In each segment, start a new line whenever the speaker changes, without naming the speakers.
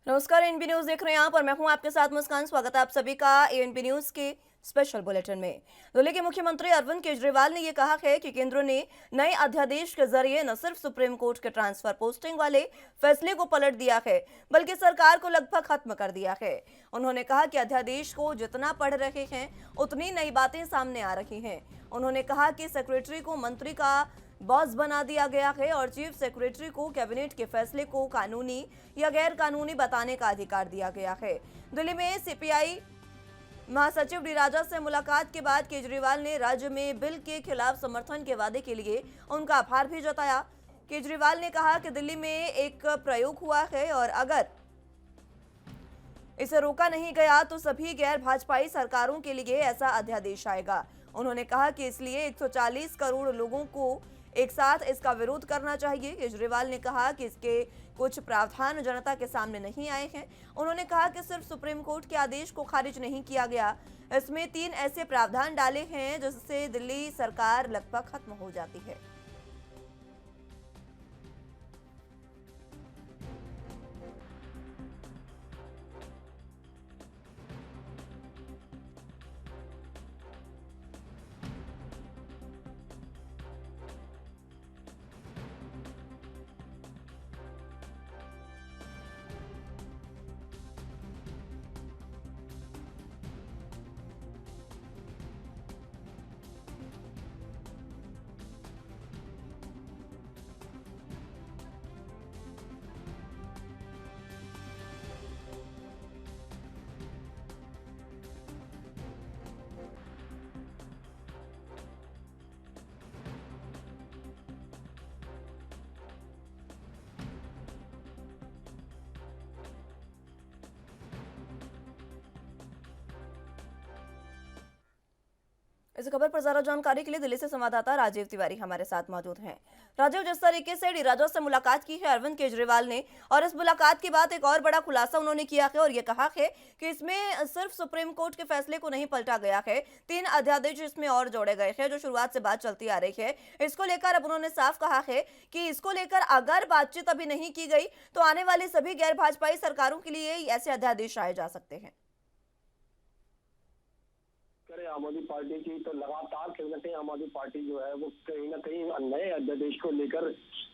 नमस्कार, ANP news देख रहे हैं आप और मैं हूं आपके साथ मुस्कान। स्वागत है आप सभी का एएनपी न्यूज के स्पेशल बुलेटिन में। दिल्ली के मुख्यमंत्री अरविंद केजरीवाल ने यह कहा है कि केंद्र ने नए अध्यादेश के जरिए न सिर्फ सुप्रीम कोर्ट के ट्रांसफर पोस्टिंग वाले फैसले को पलट दिया है, बल्कि सरकार को लगभग खत्म कर दिया है। उन्होंने कहा कि अध्यादेश को जितना पढ़ रहे हैं उतनी नई बातें सामने आ रही हैं। उन्होंने कहा कि सेक्रेटरी को मंत्री का बॉस बना दिया गया है और चीफ सेक्रेटरी को कैबिनेट के फैसले को कानूनी या गैर कानूनी बताने का अधिकार दिया गया है। दिल्ली में सीपीआई महासचिव डी राजा से मुलाकात के बाद केजरीवाल ने राज्य में बिल के खिलाफ समर्थन के वादे के लिए उनका आभार भी जताया। केजरीवाल ने कहा कि दिल्ली में एक प्रयोग हुआ है और अगर इसे रोका नहीं गया तो सभी गैर भाजपाई सरकारों के लिए ऐसा अध्यादेश आएगा। उन्होंने कहा कि इसलिए 140 करोड़ लोगों को एक साथ इसका विरोध करना चाहिए। केजरीवाल ने कहा कि इसके कुछ प्रावधान जनता के सामने नहीं आए हैं। उन्होंने कहा कि सिर्फ सुप्रीम कोर्ट के आदेश को खारिज नहीं किया गया, इसमें 3 ऐसे प्रावधान डाले हैं जिससे दिल्ली सरकार लगभग खत्म हो जाती है। इस खबर पर ज्यादा जानकारी के लिए दिल्ली से संवाददाता राजीव तिवारी हमारे साथ मौजूद हैं। राजीव, जिस तरीके से डी राजा से मुलाकात की है अरविंद केजरीवाल ने, और इस मुलाकात के बाद एक और बड़ा खुलासा उन्होंने किया है और ये कहा है कि इसमें सिर्फ सुप्रीम कोर्ट के फैसले को नहीं पलटा गया है, 3 अध्यादेश इसमें और जोड़े गए हैं। जो शुरुआत से बात चलती आ रही है, इसको लेकर अब उन्होंने साफ कहा है कि इसको लेकर अगर बातचीत अभी नहीं की गई तो आने वाली सभी गैर भाजपाई सरकारों के लिए ऐसे अध्यादेश आए जा सकते हैं।
करें आम आदमी पार्टी की तो लगातार कहीं ना कहीं आम आदमी पार्टी जो है वो कहीं ना कहीं नए अध्यादेश को लेकर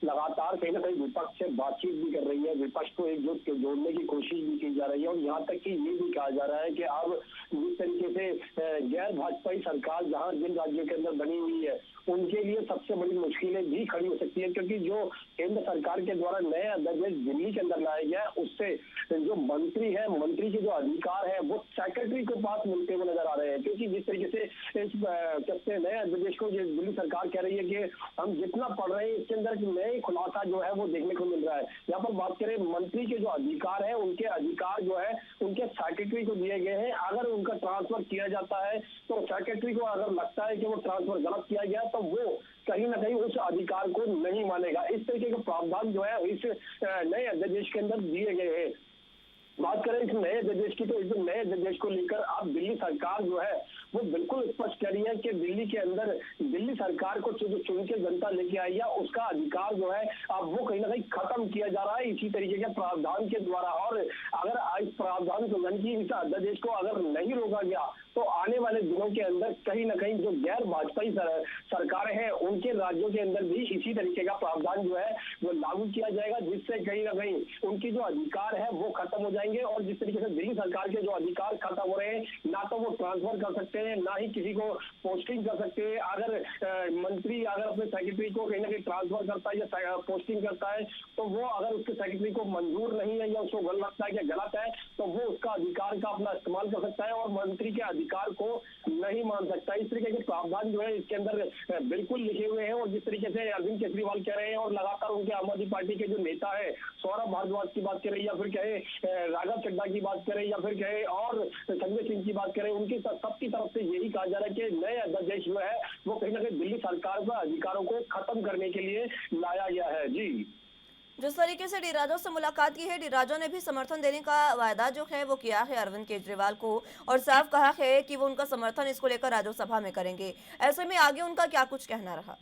लगातार कहीं ना कहीं विपक्ष से बातचीत भी कर रही है। विपक्ष को एकजुट के जोड़ने की कोशिश भी की जा रही है और यहाँ तक कि ये भी कहा जा रहा है कि अब जिस तरीके से गैर भाजपाई सरकार जहाँ जिन राज्यों के अंदर बनी हुई है उनके लिए सबसे बड़ी मुश्किलें भी खड़ी हो सकती है, क्योंकि जो केंद्र सरकार के द्वारा नए अध्यादेश दिल्ली के अंदर लाया गया है उससे जो मंत्री है, मंत्री के जो अधिकार है वो सेक्रेटरी के पास मिलते हुए नजर आ रहे हैं। क्योंकि जिस तरीके से इस कहते हैं नए अध्यादेश को दिल्ली सरकार कह रही है कि हम जितना पढ़ रहे हैं इसके अंदर नए खुलासा जो है वो देखने को मिल रहा है। यहाँ पर बात करें मंत्री के जो अधिकार है, उनके अधिकार जो है उनके सेक्रेटरी को दिए गए हैं। अगर उनका ट्रांसफर किया जाता है तो सेक्रेटरी को अगर लगता है कि वो ट्रांसफर गलत किया गया तो वो कहीं ना कहीं उस अधिकार को नहीं मानेगा। इस तरीके के प्रावधान जो है इस नए अध्यादेश के अंदर दिए गए हैं। बात करें इस नए अध्यादेश की तो इस नए अध्यादेश को लेकर अब दिल्ली सरकार जो है वो बिल्कुल स्पष्ट कर रही है कि दिल्ली के अंदर दिल्ली सरकार को जो चुन के जनता लेके आई है उसका अधिकार जो है अब वो कहीं ना कहीं खत्म किया जा रहा है इसी तरीके के प्रावधान के द्वारा। और अगर इस प्रावधान को यानी कि इस अध्यादेश को अगर नहीं रोका गया तो आने वाले दिनों के अंदर कहीं ना कहीं जो गैर भाजपाई सरकारें हैं उनके राज्यों के अंदर भी इसी तरीके का प्रावधान जो है वो लागू किया जाएगा, जिससे कहीं ना कहीं उनकी जो अधिकार है वो खत्म हो जाएंगे। और जिस तरीके से दिल्ली सरकार के जो अधिकार खत्म हो रहे हैं, ना तो वो ट्रांसफर कर सकते हैं ना ही किसी को पोस्टिंग कर सकते हैं। अगर मंत्री अगर अपने सेक्रेटरी को कहीं ना कहीं ट्रांसफर करता है या पोस्टिंग करता है तो वो अगर उसके सेक्रेटरी को मंजूर नहीं है या उसको गलत लगता है कि गलत है तो वो उसका अधिकार का अपना इस्तेमाल कर सकता है और मंत्री के अधिकार को नहीं मान सकता। इस तरीके के प्रावधान जो है इसके अंदर बिल्कुल लिखे हुए हैं। और जिस तरीके से अरविंद केजरीवाल कह रहे हैं और लगातार उनके आम आदमी पार्टी के जो नेता है सौरभ भारद्वाज की बात करें या फिर कहे राघव चड्ढा की बात करें या फिर कहे और संजय सिंह की बात करें, उनकी सबकी तरफ से यही कहा जा रहा है कि नए अध्यादेश जो है वो कहीं ना कहीं दिल्ली सरकार का अधिकारों को खत्म करने के लिए लाया गया है। जी,
जिस तरीके से डी राजा से मुलाकात की है, डी राजा ने भी समर्थन देने का वायदा जो है वो किया है अरविंद केजरीवाल को और साफ कहा है कि वो उनका समर्थन इसको लेकर राज्यसभा में करेंगे। ऐसे में आगे उनका क्या कुछ कहना रहा?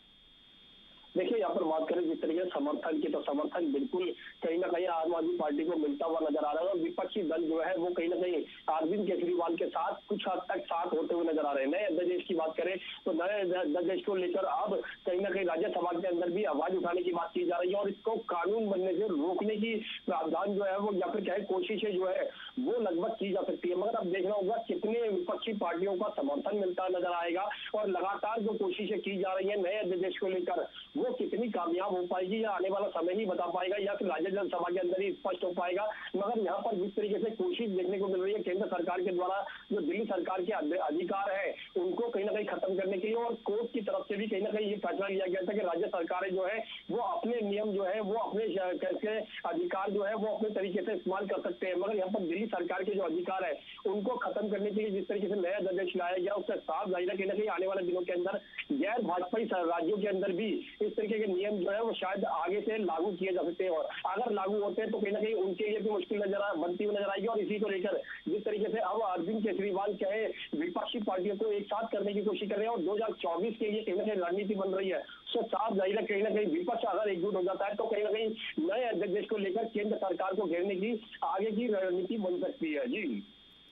देखिए, यहाँ पर बात करें जिस तरीके से समर्थन की, तो समर्थन बिल्कुल कहीं न कहीं आम आदमी पार्टी को मिलता हुआ नज़र आ रहा है और विपक्षी दल जो है वो कहीं न कहीं अरविंद केजरीवाल के साथ कुछ हद तक साथ होते हुए नज़र आ रहे हैं। नए अध्यादेश की बात करें तो नए अध्यादेश को लेकर अब कहीं न कहीं राज्यसभा के अंदर भी आवाज़ उठाने की बात की जा रही है और इसको कानून बनने से रोकने की प्रावधान जो है वो या फिर क्या कोशिशें जो है वो लगभग की जा सकती है। मगर अब देखना होगा कितने विपक्षी पार्टियों का समर्थन मिलता नज़र आएगा और लगातार जो कोशिशें की जा रही हैं नए अध्यादेश को लेकर वो कितनी कामयाब हो पाएगी या आने वाला समय ही बता पाएगा या फिर राज्यसभा के अंदर ही स्पष्ट हो पाएगा। मगर यहाँ पर जिस तरीके से कोशिश देखने को मिल रही है केंद्र सरकार के द्वारा जो दिल्ली सरकार के अधिकार है उनको कहीं ना कहीं खत्म करने के लिए और कोर्ट की तरफ से भी कहीं ना कहीं ये फैसला लिया गया था कि राज्य सरकारें जो है वो अपने नियम जो है वो अपने कैसे अधिकार जो है वो अपने तरीके से इस्तेमाल कर सकते हैं। मगर यहाँ पर दिल्ली सरकार के जो अधिकार है उनको खत्म करने के लिए जिस तरीके से नया अध्यादेश लाया गया उससे साफ जाहिर है कहीं ना कहीं आने वाले दिनों के अंदर गैर भाजपाई राज्यों के अंदर भी इस तरीके के नियम जो है वो शायद आगे से लागू किए जा सकते हैं और अगर लागू होते हैं तो कहीं ना कहीं उनके लिए भी मुश्किल बनती हुई नजर आएगी। और इसी को लेकर जिस तरीके से अब अरविंद केजरीवाल चाहे विपक्षी पार्टियों को एक साथ करने की कोशिश कर रहे हैं और 2024 के लिए कहीं ना कहीं रणनीति बन रही है तो साफ जाहिर है कहीं ना कहीं विपक्ष अगर एकजुट हो जाता है तो कहीं ना कहीं नए अध्यादेश को लेकर केंद्र सरकार को घेरने की आगे की रणनीति बन सकती है। जी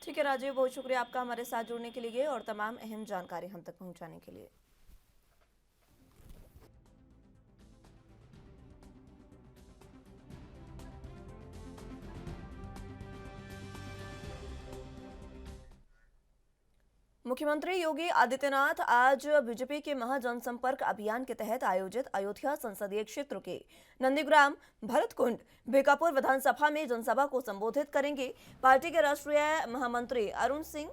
ठीक है राजीव, बहुत शुक्रिया आपका हमारे साथ जुड़ने के लिए और तमाम अहम जानकारी हम तक पहुंचाने के लिए। मुख्यमंत्री योगी आदित्यनाथ आज बीजेपी के महाजनसंपर्क अभियान के तहत आयोजित अयोध्या संसदीय क्षेत्र के नंदीग्राम, भरतकुंड, बीकापुर विधानसभा में जनसभा को संबोधित करेंगे। पार्टी के राष्ट्रीय महामंत्री अरुण सिंह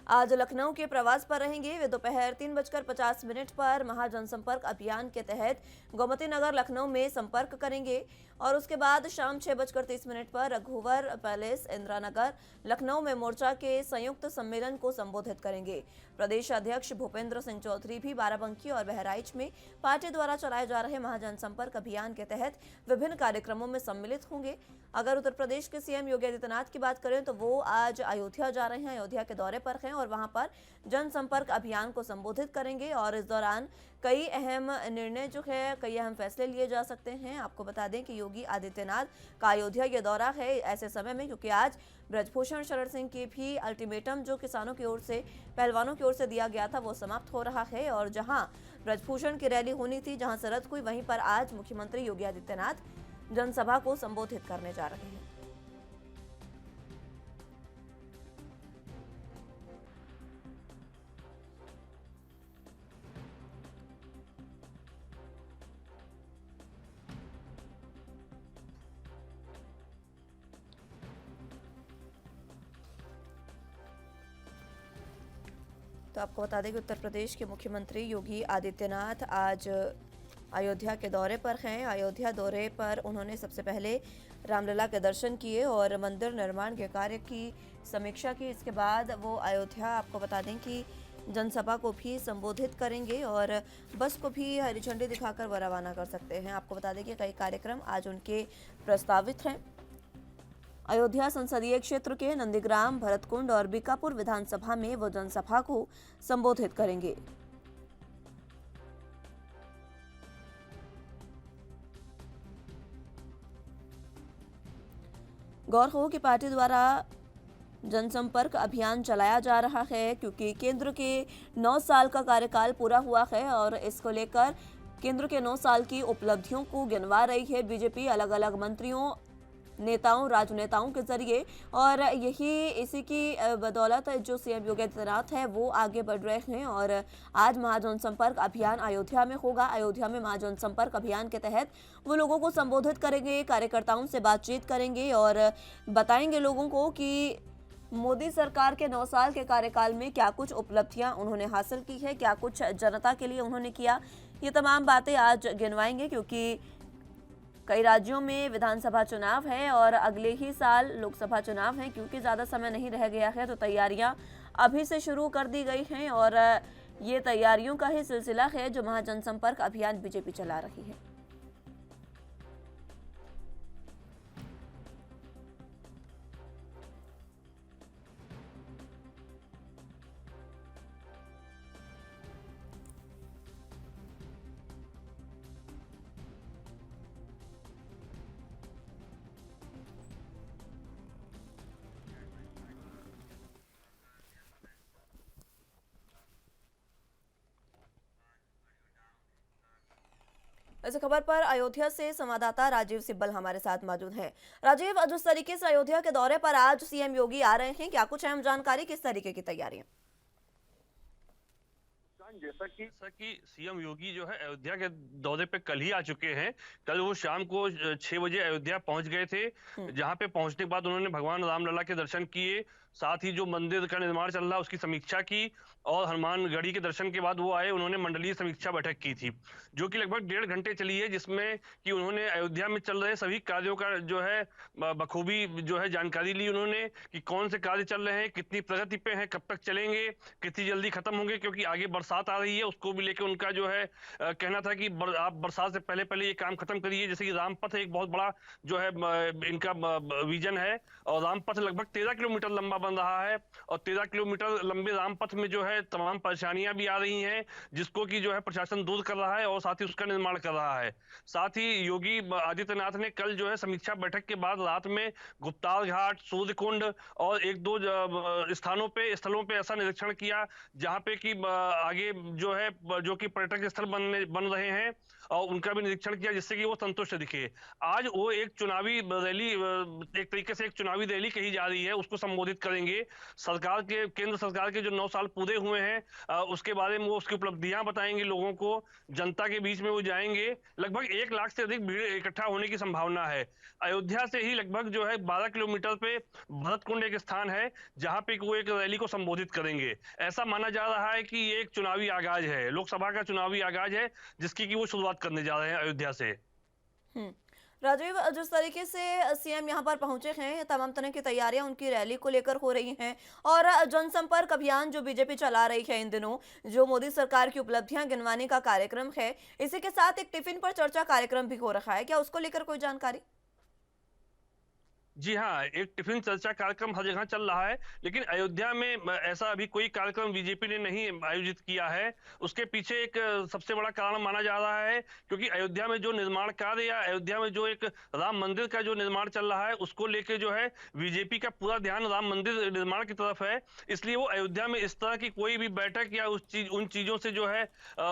आज लखनऊ के प्रवास पर रहेंगे। वे दोपहर 3:50 पर महाजनसंपर्क अभियान के तहत गोमती नगर लखनऊ में संपर्क करेंगे और उसके बाद शाम 6:30 पर रघुवर पैलेस, इंदिरा नगर, लखनऊ में मोर्चा के संयुक्त सम्मेलन को संबोधित करेंगे। प्रदेश अध्यक्ष भूपेंद्र सिंह चौधरी भी बाराबंकी और बहराइच में पार्टी द्वारा चलाए जा रहे महाजनसंपर्क अभियान के तहत विभिन्न कार्यक्रमों में सम्मिलित होंगे। अगर उत्तर प्रदेश के सीएम योगी आदित्यनाथ की बात करें तो वो आज अयोध्या जा रहे हैं, अयोध्या के दौरे पर हैं और वहां पर जनसंपर्क अभियान को संबोधित करेंगे और इस दौरान कई अहम निर्णय जो है, कई अहम फैसले लिए जा सकते हैं। आपको बता दें कि योगी आदित्यनाथ का अयोध्या ये दौरा है ऐसे समय में क्योंकि आज ब्रजभूषण शरण सिंह की भी अल्टीमेटम जो किसानों की ओर से, पहलवानों की ओर से दिया गया था वो समाप्त हो रहा है और जहां ब्रजभूषण की रैली होनी थी, जहां सरहद हुई, वहीं पर आज मुख्यमंत्री योगी आदित्यनाथ जनसभा को संबोधित करने जा रहे हैं। तो आपको बता दें कि उत्तर प्रदेश के मुख्यमंत्री योगी आदित्यनाथ आज अयोध्या के दौरे पर हैं। अयोध्या दौरे पर उन्होंने सबसे पहले रामलला के दर्शन किए और मंदिर निर्माण के कार्य की समीक्षा की। इसके बाद वो अयोध्या, आपको बता दें कि जनसभा को भी संबोधित करेंगे और बस को भी हरी झंडी दिखाकर वो रवाना कर सकते हैं। आपको बता दें कि कई कार्यक्रम आज उनके प्रस्तावित हैं। अयोध्या संसदीय क्षेत्र के नंदीग्राम, भरतकुंड और बीकापुर विधानसभा में वो जनसभा को संबोधित करेंगे। गौर हो कि पार्टी द्वारा जनसंपर्क अभियान चलाया जा रहा है क्योंकि केंद्र के 9 साल का कार्यकाल पूरा हुआ है और इसको लेकर केंद्र के 9 साल की उपलब्धियों को गिनवा रही है बीजेपी अलग अलग मंत्रियों, नेताओं, राजनेताओं के जरिए और यही इसी की बदौलत जो सीएम योगी आदित्यनाथ है वो आगे बढ़ रहे हैं और आज महाजनसंपर्क अभियान अयोध्या में होगा। अयोध्या में महाजनसंपर्क अभियान के तहत वो लोगों को संबोधित करेंगे, कार्यकर्ताओं से बातचीत करेंगे और बताएंगे लोगों को कि मोदी सरकार के 9 साल के कार्यकाल में क्या कुछ उपलब्धियां उन्होंने हासिल की है, क्या कुछ जनता के लिए उन्होंने किया। ये तमाम बातें आज गिनवाएंगे क्योंकि कई राज्यों में विधानसभा चुनाव है और अगले ही साल लोकसभा चुनाव है। क्योंकि ज़्यादा समय नहीं रह गया है तो तैयारियां अभी से शुरू कर दी गई हैं और ये तैयारियों का ही सिलसिला है जो महाजनसंपर्क अभियान बीजेपी चला रही है। इस खबर पर अयोध्या से संवाददाता राजीव सिब्बल हमारे साथ मौजूद हैं। राजीव, जिस तरीके से अयोध्या के दौरे पर आज सीएम योगी आ रहे हैं, क्या कुछ अहम जानकारी, किस तरीके की तैयारियां?
जैसा कि सीएम योगी जो है अयोध्या के दौरे पे कल ही आ चुके हैं। कल वो शाम को 6 बजे अयोध्या पहुंच गए थे, जहां पे पहुंचने के बाद उन्होंने भगवान रामलला के दर्शन किए, साथ ही जो मंदिर का निर्माण चल रहा है उसकी समीक्षा की, और हनुमानगढ़ी के दर्शन के बाद वो आए, उन्होंने मंडलीय समीक्षा बैठक की थी, जो कि लगभग 1.5 घंटे चली है, जिसमें कि उन्होंने अयोध्या में चल रहे सभी कार्यों का जो है बखूबी जो है जानकारी ली उन्होंने, कि कौन से कार्य चल रहे हैं, कितनी प्रगति पे हैं, कब तक चलेंगे, कितनी जल्दी खत्म होंगे, क्योंकि आगे बरसात आ रही है, उसको भी लेकर उनका जो है कहना था कि आप बरसात से पहले पहले ये काम खत्म करिए। जैसे कि रामपथ एक बहुत बड़ा जो है इनका विजन है, और रामपथ लगभग 13 किलोमीटर लंबा बन रहा है, और 13 किलोमीटर लंबे रामपथ में जो है तमाम परेशानियां भी आ रही हैं, जिसको कि जो है प्रशासन दूर कर रहा है और साथ ही उसका निर्माण कर रहा है। साथ ही योगी आदित्यनाथ ने कल जो है समीक्षा बैठक के बाद रात में गुप्ताल घाट, सूर्यकुंड और एक दो स्थलों पे ऐसा निरीक्षण किया, जहां पे कि आगे जो है जो कि पर्यटक स्थल बन रहे हैं, और उनका भी निरीक्षण किया, जिससे कि वो संतुष्ट दिखे। आज वो एक चुनावी रैली, एक तरीके से एक चुनावी रैली कही जा रही है, उसको संबोधित करेंगे। केंद्र सरकार के जो 9 साल पूरे हुए हैं उसके बारे में वो उसकी उपलब्धियां बताएंगे लोगों को, जनता के बीच में वो जाएंगे। लगभग 1 लाख से अधिक भीड़ इकट्ठा होने की संभावना है। अयोध्या से ही लगभग जो है 12 किलोमीटर पे भरतकुंड एक स्थान है, जहां पे वो एक रैली को संबोधित करेंगे। ऐसा माना जा रहा है कि ये एक चुनावी आगाज है, लोकसभा का चुनावी आगाज है, जिसकी कि वो शुरुआत करने जा रहे हैं अयोध्या से।
हम्म। राजीव, जिस तरीके से सीएम यहां पर पहुंचे हैं, तमाम तरह की तैयारियां उनकी रैली को लेकर हो रही हैं, और जनसंपर्क अभियान जो बीजेपी चला रही है इन दिनों, जो मोदी सरकार की उपलब्धियां गिनवाने का कार्यक्रम है, इसी के साथ एक टिफिन पर चर्चा कार्यक्रम भी हो रखा है, क्या उसको लेकर कोई जानकारी?
जी हाँ, एक टिफिन चर्चा कार्यक्रम हर जगह चल रहा है, लेकिन अयोध्या में ऐसा अभी कोई कार्यक्रम बीजेपी ने नहीं आयोजित किया है। उसके पीछे एक सबसे बड़ा कारण माना जा रहा है, क्योंकि अयोध्या में जो निर्माण कार्य या अयोध्या में जो एक राम मंदिर का जो निर्माण चल रहा है, उसको लेके जो है बीजेपी का पूरा ध्यान राम मंदिर निर्माण की तरफ है। इसलिए वो अयोध्या में इस तरह की कोई भी बैठक या उन चीजों से जो है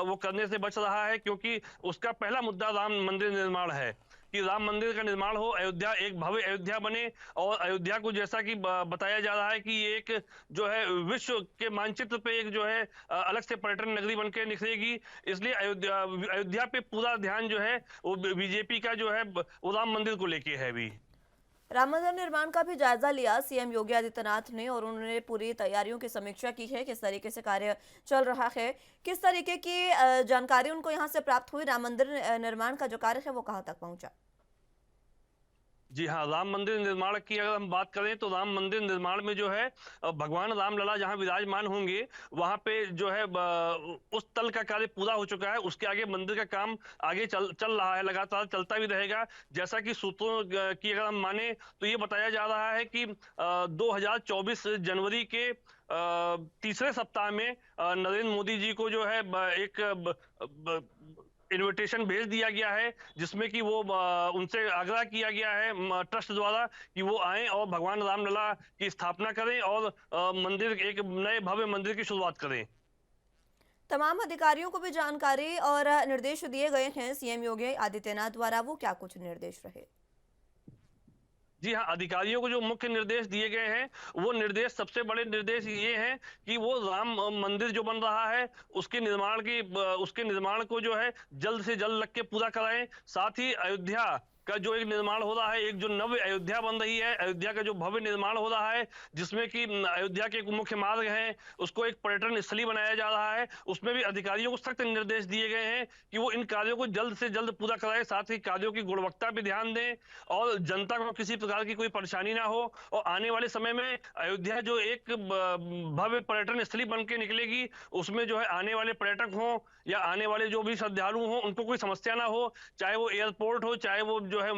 वो करने से बच रहा है, क्योंकि उसका पहला मुद्दा राम मंदिर निर्माण है, कि राम मंदिर का निर्माण हो, अयोध्या एक भव्य अयोध्या बने, और अयोध्या को जैसा कि बताया जा रहा है कि ये एक जो है विश्व के मानचित्र पे एक जो है अलग से पर्यटन नगरी बनकर निखरेगी। इसलिए अयोध्या पे पूरा ध्यान जो है वो बीजेपी का जो है वो राम मंदिर को लेके है अभी।
राम मंदिर निर्माण का भी जायजा लिया सीएम योगी आदित्यनाथ ने, और उन्होंने पूरी तैयारियों की समीक्षा की है, किस तरीके से कार्य चल रहा है, किस तरीके की जानकारी उनको यहां से प्राप्त हुई, राम मंदिर निर्माण का जो कार्य है वो कहां तक पहुंचा?
जी हाँ, राम मंदिर निर्माण की अगर हम बात करें तो राम मंदिर निर्माण में जो है भगवान रामलला जहाँ विराजमान होंगे, वहां पे जो है उस तल का कार्य पूरा हो चुका है। उसके आगे मंदिर का काम आगे चल रहा है, लगातार चलता भी रहेगा। जैसा कि सूत्रों की अगर हम माने तो ये बताया जा रहा है कि 2024 जनवरी के तीसरे सप्ताह में नरेंद्र मोदी जी को जो है एक इनविटेशन भेज दिया गया है, जिसमें कि वो उनसे आग्रह किया गया है ट्रस्ट द्वारा कि वो आएं और भगवान रामलला की स्थापना करें, और मंदिर एक नए भव्य मंदिर की शुरुआत करें।
तमाम अधिकारियों को भी जानकारी और निर्देश दिए गए हैं सीएम योगी आदित्यनाथ द्वारा, वो क्या कुछ निर्देश रहे?
जी हाँ, अधिकारियों को जो मुख्य निर्देश दिए गए हैं, वो निर्देश, सबसे बड़े निर्देश ये हैं कि वो राम मंदिर जो बन रहा है उसके निर्माण को जो है जल्द से जल्द लग के पूरा कराएं। साथ ही अयोध्या का जो एक निर्माण हो रहा है, एक जो नव्य अयोध्या बन रही है, अयोध्या का जो भव्य निर्माण हो रहा है, जिसमें कि अयोध्या के मुख्य मार्ग हैं, उसको एक पर्यटन स्थली बनाया जा रहा है, उसमें भी अधिकारियों को सख्त निर्देश दिए गए हैं कि वो इन कार्यों को जल्द से जल्द पूरा कराएं। साथ ही कार्यों की गुणवत्ता पे ध्यान दें, और जनता को किसी प्रकार की कोई परेशानी ना हो, और आने वाले समय में अयोध्या जो एक भव्य पर्यटन स्थली बन के निकलेगी, उसमें जो है आने वाले पर्यटक हों या आने वाले जो भी श्रद्धालु हों, उनको कोई समस्या ना हो, चाहे वो एयरपोर्ट हो, चाहे वो जो है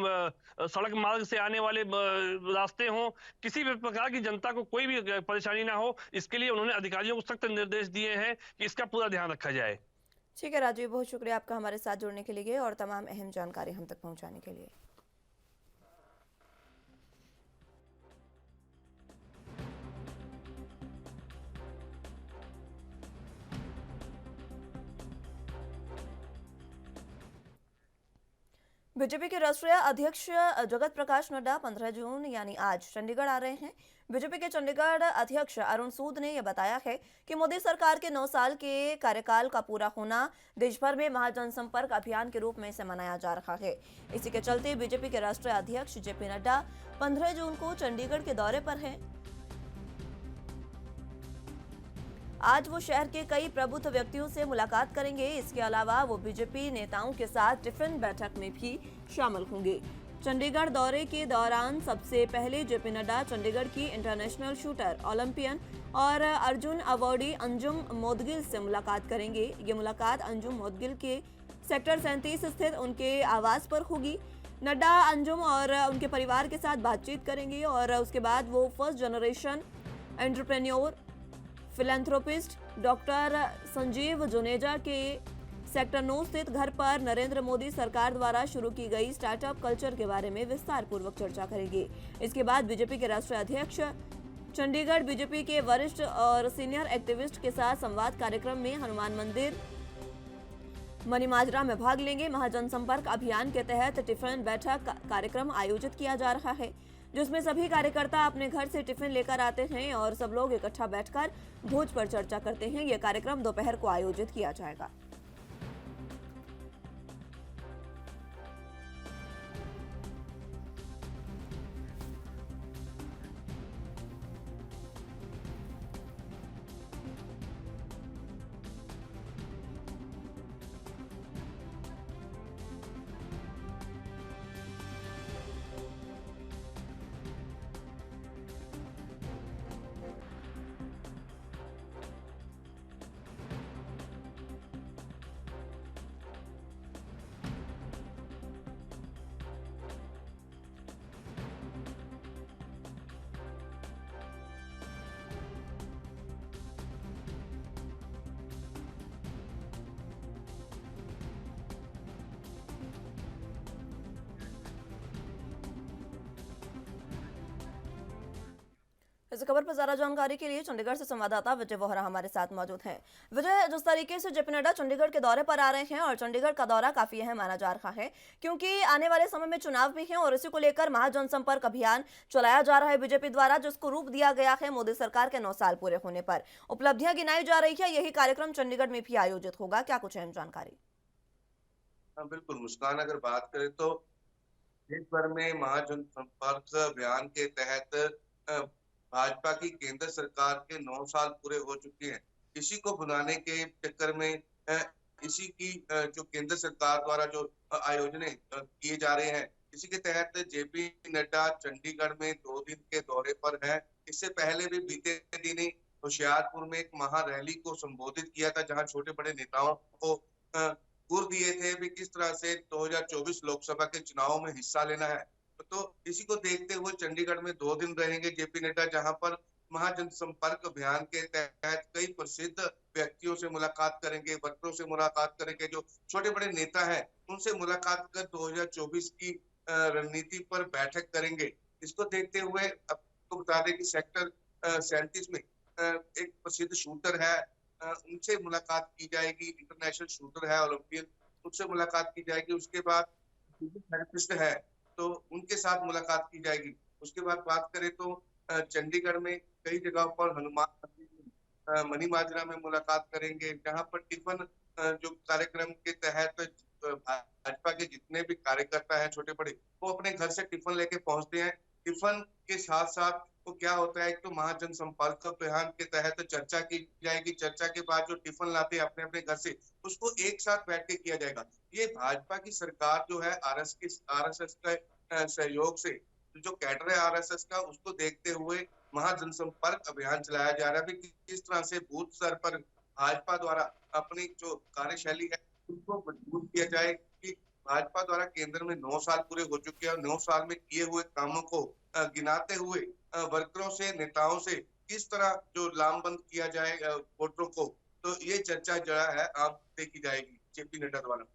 सड़क मार्ग से आने वाले रास्ते हों, किसी भी प्रकार की जनता को कोई भी परेशानी ना हो, इसके लिए उन्होंने अधिकारियों को सख्त निर्देश दिए हैं कि इसका पूरा ध्यान रखा जाए।
ठीक है राजीव, बहुत शुक्रिया आपका हमारे साथ जुड़ने के लिए और तमाम अहम जानकारी हम तक पहुंचाने के लिए। बीजेपी के राष्ट्रीय अध्यक्ष जगत प्रकाश नड्डा 15 जून यानी आज चंडीगढ़ आ रहे हैं। बीजेपी के चंडीगढ़ अध्यक्ष अरुण सूद ने यह बताया है कि मोदी सरकार के 9 साल के कार्यकाल का पूरा होना देश भर में महाजनसंपर्क अभियान के रूप में इसे मनाया जा रहा है। इसी के चलते बीजेपी के राष्ट्रीय अध्यक्ष जेपी नड्डा 15 जून को चंडीगढ़ के दौरे पर हैं। आज वो शहर के कई प्रबुद्ध व्यक्तियों से मुलाकात करेंगे। इसके अलावा वो बीजेपी नेताओं के साथ टिफिन बैठक में भी शामिल होंगे। चंडीगढ़ दौरे के दौरान सबसे पहले जेपी नड्डा चंडीगढ़ की इंटरनेशनल शूटर, ओलंपियन और अर्जुन अवार्डी अंजुम मोदगिल से मुलाकात करेंगे। ये मुलाकात अंजुम मोदगिल के सेक्टर 37 स्थित उनके आवास पर होगी। नड्डा अंजुम और उनके परिवार के साथ बातचीत करेंगे और उसके बाद वो first generation entrepreneur philanthropist doctor Sanjeev Juneja के सेक्टर 9 स्थित घर पर नरेंद्र मोदी सरकार द्वारा शुरू की गई स्टार्टअप कल्चर के बारे में विस्तार पूर्वक चर्चा करेंगे। इसके बाद बीजेपी के राष्ट्रीय अध्यक्ष चंडीगढ़ बीजेपी के वरिष्ठ और सीनियर एक्टिविस्ट के साथ संवाद कार्यक्रम में हनुमान मंदिर मनीमाजरा में भाग लेंगे। महाजनसंपर्क अभियान के तहत टिफिन बैठक कार्यक्रम आयोजित किया जा रहा है, जिसमें सभी कार्यकर्ता अपने घर से टिफिन लेकर आते हैं और सब लोग इकट्ठा बैठकर भोज पर चर्चा करते हैं। यह कार्यक्रम दोपहर को आयोजित किया जाएगा। इस खबर पर ज्यादा जानकारी के लिए चंडीगढ़ से संवाददाता विजय वोहरा हमारे साथ मौजूद हैं। विजय, जिस तरीके से जेपी नड्डा चंडीगढ़ के दौरे पर आ रहे हैं और चंडीगढ़ का दौरा काफी अहम माना जा रहा है, क्योंकि आने वाले समय में चुनाव भी है और इसी को लेकर महाजनसंपर्क अभियान चलाया जा रहा है बीजेपी द्वारा, जिसको रूप दिया गया है मोदी सरकार के 9 साल पूरे होने पर। उपलब्धियां गिनाई जा रही है। यही कार्यक्रम चंडीगढ़ में भी आयोजित होगा, क्या कुछ अहम जानकारी?
हाँ बिल्कुल मुस्कान, अगर बात करें तो देश भर में महाजनसंपर्क अभियान के तहत भाजपा की केंद्र सरकार के 9 साल पूरे हो चुके हैं। इसी को भुनाने के चक्कर में इसी की जो केंद्र सरकार द्वारा जो आयोजन किए जा रहे हैं, इसी के तहत जेपी नड्डा चंडीगढ़ में 2 दिन के दौरे पर है। इससे पहले भी बीते दिन ही होशियारपुर में एक महारैली को संबोधित किया था, जहां छोटे बड़े नेताओं को गुर दिए थे भी किस तरह से 2024 लोकसभा के चुनाव में हिस्सा लेना है। तो इसी को देखते हुए चंडीगढ़ में 2 दिन रहेंगे जेपी नड्डा, जहां पर महाजनसंपर्क अभियान के तहत कई प्रसिद्ध व्यक्तियों से मुलाकात करेंगे, वर्करों से मुलाकात करेंगे, जो छोटे बड़े नेता हैं उनसे मुलाकात कर 2024 की रणनीति पर बैठक करेंगे। इसको देखते हुए आपको बता दें कि सेक्टर 37 में एक प्रसिद्ध शूटर है, उनसे मुलाकात की जाएगी। इंटरनेशनल शूटर है, ओलंपियन, उनसे मुलाकात की जाएगी। उसके बाद थेरेपिस्ट है, तो उनके साथ मुलाकात की जाएगी। उसके बाद बात करें तो चंडीगढ़ में कई जगहों पर हनुमान मंदिर मनीमाजरा में मुलाकात करेंगे, जहां पर टिफिन जो कार्यक्रम के तहत भाजपा के जितने भी कार्यकर्ता हैं छोटे बड़े, वो अपने घर से टिफिन लेके पहुंचते हैं। टिफिन के साथ साथ तो क्या होता है, एक तो महाजन संपर्क अभियान के तहत चर्चा की जाएगी। चर्चा के बाद जो टिफिन लाते हैं अपने अपने घर से, उसको एक साथ बैठ के किया जाएगा। ये भाजपा की सरकार जो है आरएसएस के सहयोग से जो कैडर है आरएसएस का, उसको देखते हुए महाजनसंपर्क अभियान चलाया जा रहा है। किस तरह से बूथ स्तर पर भाजपा द्वारा अपनी जो कार्यशैली है उसको मजबूत किया जाए, कि भाजपा द्वारा केंद्र में 9 साल पूरे हो चुके हैं और 9 साल में किए हुए कामों को गिनाते हुए वर्करों से, नेताओं से किस तरह जो लामबंद किया जाए वोटरों को, तो ये चर्चा जो है आप देखी जाएगी जेपी नड्डा द्वारा।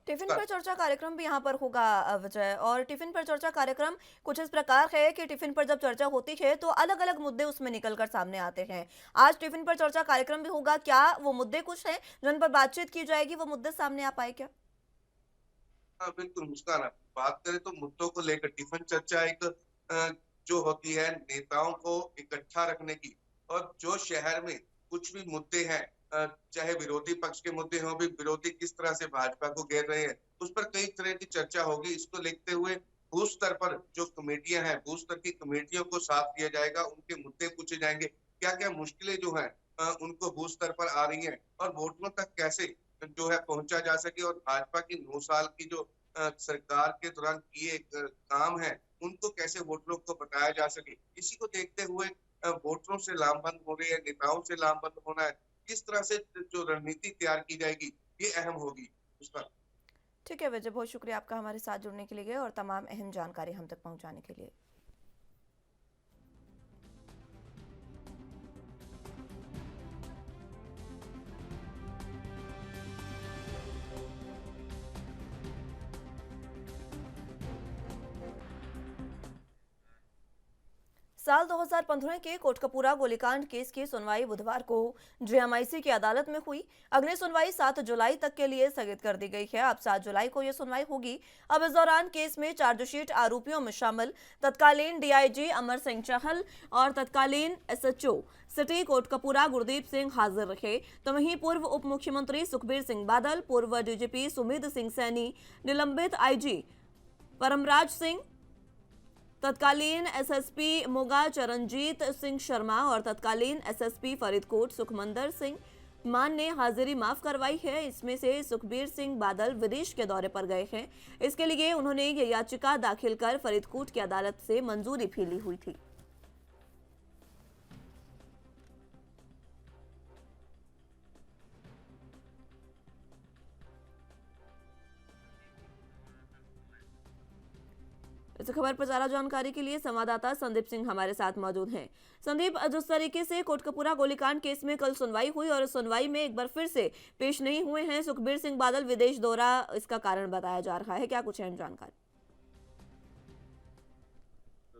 टिफिन पर चर्चा कार्यक्रम भी यहाँ पर होगा विजय, और टिफिन पर चर्चा कार्यक्रम कुछ इस प्रकार है कि टिफिन पर जब चर्चा होती है तो अलग अलग मुद्दे उसमें निकलकर सामने आते हैं। आज टिफिन पर चर्चा कार्यक्रम भी होगा, क्या वो मुद्दे कुछ हैं जिन पर बातचीत की जाएगी, वो मुद्दे सामने आ पाए क्या?
हाँ बिल्कुल मुस्कान, आप बात करें तो मुद्दों को लेकर टिफिन चर्चा एक जो होती है नेताओं को इकट्ठा रखने की, और जो शहर में कुछ भी मुद्दे हैं, चाहे विरोधी पक्ष के मुद्दे हों, भी विरोधी किस तरह से भाजपा को घेर रहे हैं, उस पर कई तरह की चर्चा होगी। इसको देखते हुए बूथ स्तर पर जो कमेटियां हैं, बूथ स्तर की कमेटियों को साथ दिया जाएगा, उनके मुद्दे पूछे जाएंगे, क्या क्या मुश्किलें जो है उनको बूथ स्तर पर आ रही हैं, और वोटरों तक कैसे जो है पहुंचा जा सके, और भाजपा की 9 साल की जो सरकार के दौरान किए काम है, उनको कैसे वोटरों को बताया जा सके। इसी को देखते हुए वोटरों से लामबंद होने या नेताओं से लामबंद होना है, किस तरह से जो रणनीति तैयार की जाएगी, ये अहम होगी उसका।
ठीक है विजय, बहुत शुक्रिया आपका हमारे साथ जुड़ने के लिए और तमाम अहम जानकारी हम तक पहुंचाने के लिए। साल 2015 के कोटकपूरा गोलीकांड केस की सुनवाई बुधवार को जेएमआईसी की अदालत में हुई। अगली सुनवाई 7 जुलाई तक के लिए स्थगित कर दी गई है। अब 7 जुलाई को यह सुनवाई होगी। अब इस दौरान केस में चार्जशीट आरोपियों में शामिल तत्कालीन डीआईजी अमर सिंह चहल और तत्कालीन एसएचओ सिटी कोटकपूरा गुरदीप सिंह हाजिर रहे, तो वहीं पूर्व उप मुख्यमंत्री सुखबीर सिंह बादल, पूर्व डीजीपी सुमेध सिंह सैनी, निलंबित आईजी परमराज सिंह, तत्कालीन एसएसपी मोगा चरणजीत सिंह शर्मा और तत्कालीन एसएसपी फरीदकोट सुखमंदर सिंह मान ने हाजिरी माफ करवाई है। इसमें से सुखबीर सिंह बादल विदेश के दौरे पर गए हैं। इसके लिए उन्होंने ये याचिका दाखिल कर फरीदकोट की अदालत से मंजूरी भी ली हुई थी। इस खबर पर ज्यादा जानकारी के लिए संवाददाता संदीप सिंह हमारे साथ मौजूद हैं। संदीप, जिस तरीके से कोटकपूरा गोलीकांड केस में कल सुनवाई हुई और सुनवाई में एक बार फिर से पेश नहीं हुए हैं सुखबीर सिंह बादल, विदेश दौरा इसका कारण बताया जा रहा है, क्या कुछ अहम जानकारी?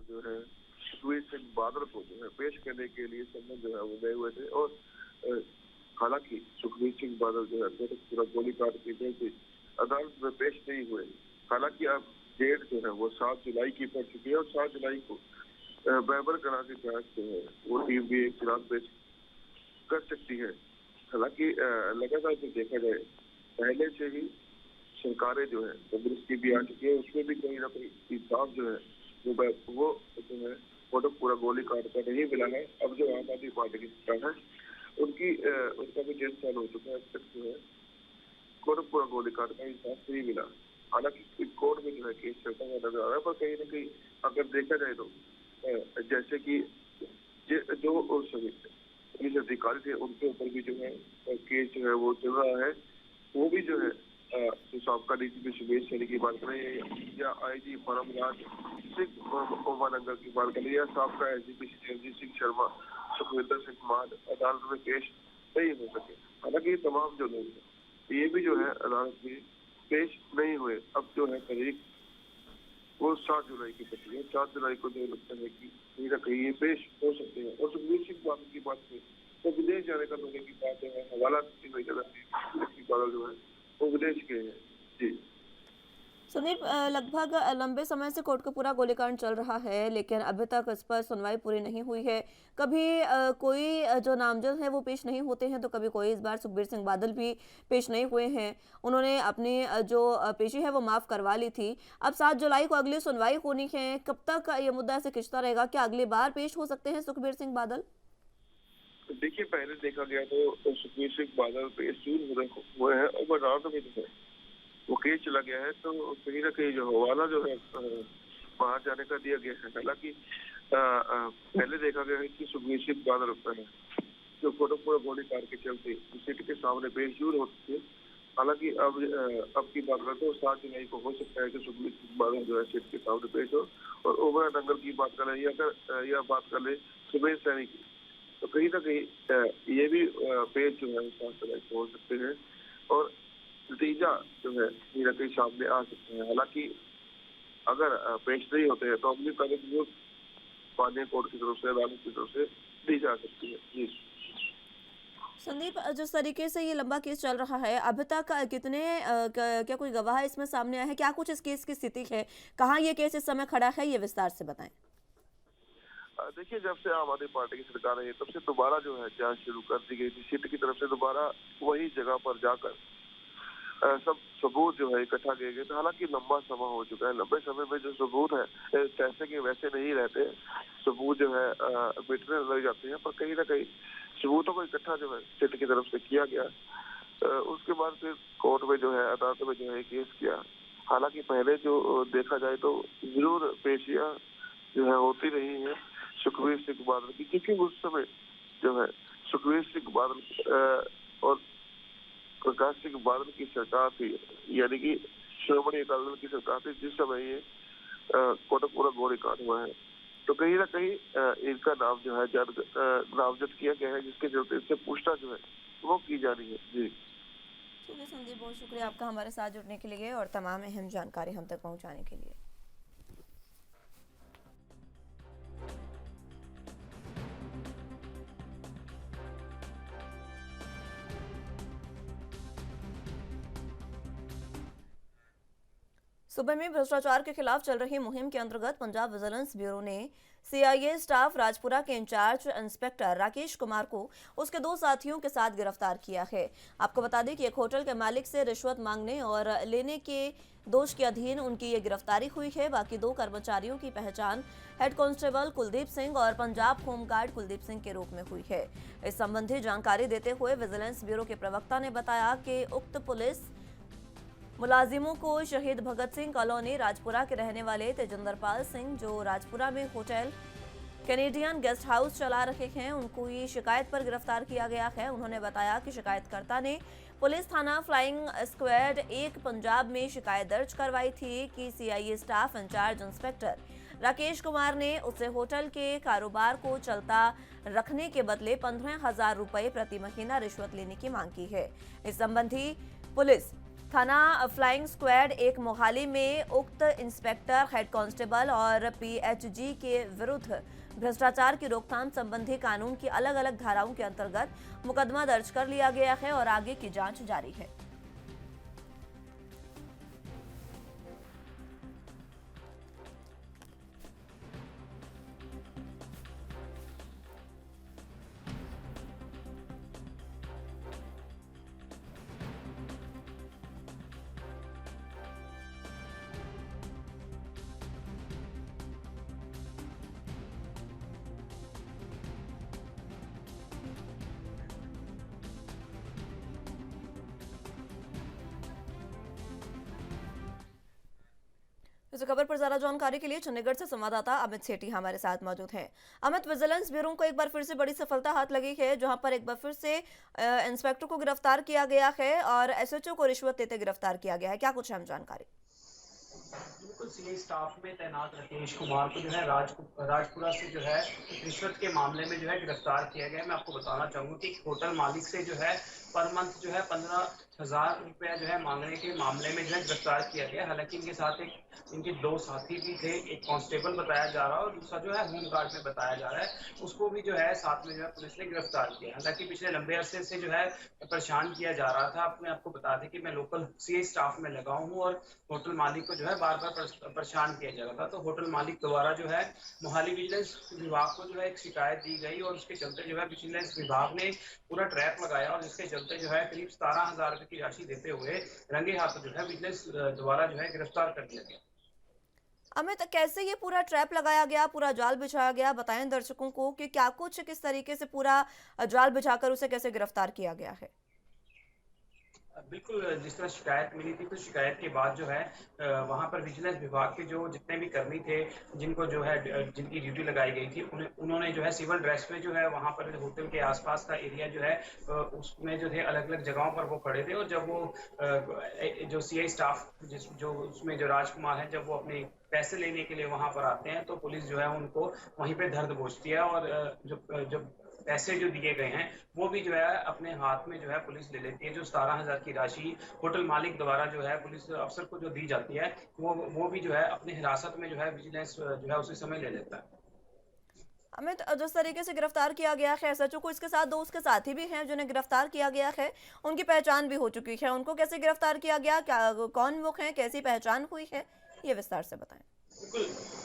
जो है सुखबीर सिंह बादल को जो है पेश करने के लिए समन जो है वो गए हुए थे, और हालांकि सुखबीर सिंह बादल जो है कोटकपूरा गोलीकांड के केस अदालत में पेश नहीं हुए। हालांकि अब डेट जो है वो 7 जुलाई की पड़ चुकी है, और 7 जुलाई को बैबर करा के जांच जो है वो टीम भी एक चुनाव पेश कर सकती है। हालांकि लगातार जो देखा जाए, पहले से ही सरकारें जो है कांग्रेस की भी आ चुकी है, उसमें भी कहीं ना कहीं इंसाफ जो है वो जो है कोटकपूरा गोलीकांड का नहीं मिला है। अब जो आम आदमी पार्टी की सरकार है, उनका भी 1.5 साल हो चुका है, अब तक जो है कोटकपूरा गोलीकांड का इंसाफ नहीं मिला। हालांकि कोर्ट में जो है केस चलता हुआ नजर आ रहा है, पर कहीं ना कहीं अगर देखा जाए तो जैसे कि जो पुलिस अधिकारी थे उनके ऊपर भी जो है केस जो है वो चल रहा है। वो भी जो है जो साबका डीजीपी सुमेध सैनी की बात करें, या आईजी परमराज सिंह उमानगर की बात करें, या साबका एसडीपी चरणजीत सिंह शर्मा, सुखविंदर सिंह मान अदालत में पेश नहीं हो सके। हालांकि ये तमाम जो लोग हैं ये भी जो है अदालत में पेश नहीं हुए। अब जो है तारीख वो 7 जुलाई की पड़ी है। 7 जुलाई को जो लगता है कि कहीं ना कहीं ये पेश हो सकते हैं। और सुखबीर सिंह बादल की बात करें तो विदेश जाने का लोगों की बात है, हवाला बादल जो है वो विदेश गए हैं। जी
संदीप, लगभग लंबे समय से कोटकपूरा गोलीकांड चल रहा है, लेकिन अभी तक इस पर सुनवाई पूरी नहीं हुई है। कभी कोई जो नामजद है वो पेश नहीं होते हैं, तो कभी कोई। इस बार सुखबीर सिंह बादल भी पेश नहीं हुए हैं। उन्होंने अपनी जो पेशी है वो माफ करवा ली थी। अब 7 जुलाई को अगली सुनवाई होनी है। कब तक ये मुद्दा ऐसे खिंचता रहेगा? क्या अगली बार पेश हो सकते हैं सुखबीर सिंह बादल?
देखिए, पहले देखा गया तो सुखबीर सिंह बादल पेश हुए हैं, और अदालत में जो है वो केस चला गया है, तो कहीं ना कहीं जो हवाला जो है बाहर जाने का दिया गया है। हालांकि पहले देखा गया है कि सुखबीर सिंह बादल जो कोटकपूरा गोलीकांड के चलते सिटी के सामने पेश जरूर होते थे। हालांकि अब की बात करें तो 7 जुलाई को हो सकता है कि सुखबीर सिंह बादल जो है सिटी के सामने पेश हो। और ओबरा नगर की बात करें या बात कर ले सुमेध सैनी की, तो कहीं ना कहीं ये भी पेश जो है 7 जुलाई को हो सकते हैं, और नतीजा जो है कहीं ना कहीं सामने आ सकते हैं। हालांकि अगर पेश नहीं होते हैं तो अगली तारीख जो माननीय कोर्ट की तरफ से, अदालत की तरफ से दी जा सकती है। जी
संदीप, जिस तरीके से ये लंबा केस चल रहा है, अभी तक कितने क्या कोई गवाह इसमें सामने आए हैं? क्या कुछ इस केस की स्थिति है? कहाँ ये केस इस समय खड़ा है? ये विस्तार से बताएं।
देखिए, जब से आम आदमी पार्टी की सरकार आई है तब से दोबारा जो है जांच शुरू कर दी गई थी। सिट की तरफ से दोबारा वही जगह पर जाकर सब सबूत जो है इकट्ठा किए गए थे। हालांकि लंबा समय हो चुका है, लंबे समय में जो सबूत है जैसे कि वैसे नहीं रहते। सबूत जो है मिटने लग जाते हैं, पर कहीं ना कहीं सबूतों को इकट्ठा जो है सिट की तरफ से किया गया। उसके बाद फिर कोर्ट में जो है, अदालत में जो है केस किया। हालांकि पहले जो देखा जाए तो जरूर पेशियां जो है होती रही है सुखबीर सिंह बादल की, क्योंकि उस समय जो है सुखबीर सिंह बादल और प्रकाश सिंह बादल की सरकार थी, यानी कि श्रोमणी अकाली दल की सरकार थी, जिस समय ये कोटकपुरा गोलीकांड हुआ है। तो कहीं ना कहीं इनका नाम जो है नामजद किया गया है, जिसके चलते इससे पूछताछ जो है वो की जा रही है। जी
ठीक है संदीप, बहुत शुक्रिया आपका हमारे साथ जुड़ने के लिए और तमाम अहम जानकारी हम तक पहुंचाने के लिए। सूबे में भ्रष्टाचार के खिलाफ चल रही मुहिम के अंतर्गत पंजाब विजिलेंस ब्यूरो ने सीआईए स्टाफ राजपुरा के इंचार्ज इंस्पेक्टर राकेश कुमार को उसके 2 साथियों के साथ गिरफ्तार किया है। आपको बता दें कि एक होटल के मालिक से रिश्वत मांगने और लेने के दोष के अधीन उनकी ये गिरफ्तारी हुई है। बाकी 2 कर्मचारियों की पहचान हेड कांस्टेबल कुलदीप सिंह और पंजाब होमगार्ड कुलदीप सिंह के रूप में हुई है। इस संबंधी जानकारी देते हुए विजिलेंस ब्यूरो के प्रवक्ता ने बताया कि उक्त पुलिस मुलाजिमों को शहीद भगत सिंह कॉलोनी राजपुरा के रहने वाले तेजिंदरपाल सिंह, जो राजपुरा में होटल कैनेडियन गेस्ट हाउस चला रहे हैं, उनको ये शिकायत पर गिरफ्तार किया गया है। उन्होंने बताया कि शिकायतकर्ता ने पुलिस थाना फ्लाइंग स्क्वाड 1 पंजाब में शिकायत दर्ज करवाई थी कि CIA staff incharge inspector Rakesh Kumar ने उससे होटल के कारोबार को चलता रखने के बदले 15,000 रुपए प्रति महीना रिश्वत लेने की मांग की है। इस संबंधी पुलिस थाना फ्लाइंग स्क्वाड 1 मोहाली में उक्त इंस्पेक्टर, हेड कांस्टेबल और पीएचजी के विरुद्ध भ्रष्टाचार की रोकथाम संबंधी कानून की अलग अलग धाराओं के अंतर्गत मुकदमा दर्ज कर लिया गया है और आगे की जांच जारी है। इस खबर पर ज्यादा जानकारी के लिए चंडीगढ़ से संवाददाता अमित सेठी हमारे साथ मौजूद हैं। अमित, विजिलेंस ब्यूरो को एक बार फिर से बड़ी सफलता हाथ लगी है, जहां पर एक बार फिर से इंस्पेक्टर को गिरफ्तार किया गया है और एसएचओ को रिश्वत देते गिरफ्तार किया गया है। क्या कुछ अहम जानकारी?
बिल्कुल, सीआई स्टाफ में तैनात राकेश कुमार को जो है राजपुरा से जो है रिश्वत के मामले में जो है गिरफ्तार किया गया है। मैं आपको बताना चाहूंगा कि होटल मालिक से जो है पर मंथ जो है 15,000 रुपया जो है मांगने के मामले में जो है गिरफ्तार किया गया। हालांकि इनके साथ इनके 2 साथी भी थे, एक कांस्टेबल बताया जा रहा है और दूसरा जो है होमगार्ड में बताया जा रहा है, उसको भी जो है साथ में जो है पुलिस ने गिरफ्तार किया। हालांकि पिछले लंबे अरसे से जो है परेशान किया जा रहा था। मैं आपको बता दें कि मैं लोकल सीआई स्टाफ में लगा हूँ और होटल मालिक को जो है बार बार परेशान किया जा रहा था। तो होटल मालिक द्वारा जो है मोहाली विजिलेंस विभाग को जो है एक शिकायत दी गई और उसके चलते जो है विजिलेंस विभाग ने पूरा ट्रैप लगाया और जिसके चलते जो है करीब 17,000 रुपए की राशि देते हुए रंगे हाथों जो है विजिलेंस द्वारा जो है गिरफ्तार कर दिया गया।
अमित, कैसे ये पूरा ट्रैप लगाया गया, पूरा जाल बिछाया गया? बताएं दर्शकों को कि क्या कुछ किस तरीके से पूरा जाल बिछाकर उसे कैसे गिरफ्तार किया गया है।
बिल्कुल, जिस तरह शिकायत मिली थी तो शिकायत के बाद जो है वहां पर विजिलेंस विभाग के जो जितने भी कर्मी थे, जिनको जो है जिनकी ड्यूटी लगाई गई थी, उन्होंने जो है सिविल ड्रेस में जो है वहां पर होटल के आसपास का एरिया जो है उसमें जो थे अलग अलग जगहों पर वो खड़े थे। और जब वो जो सीआई स्टाफ जो उसमें जो राजकुमार है, जब वो अपने पैसे लेने के लिए वहां पर आते हैं तो पुलिस जो है उनको वहीं पे धर दबोचती है और जो पैसे जो दिए गए हैं वो भी जो है अपने हाथ में जो है पुलिस ले लेती है। जो 17,000 की राशि होटल मालिक द्वारा जो है पुलिस अफसर को जो दी जाती है वो भी जो है अपने हिरासत में जो है विजिलेंस जो है उसी समय ले लेता है।
अमित, जिस तरीके से गिरफ्तार किया गया है एसएचओ को, इसके साथ दो उसके साथी भी हैं जिन्हें गिरफ्तार किया गया है, उनकी पहचान भी हो चुकी है। उनको कैसे गिरफ्तार किया गया, क्या कौन वो हैं, कैसी पहचान हुई है, ये विस्तार से बताएं।
बिल्कुल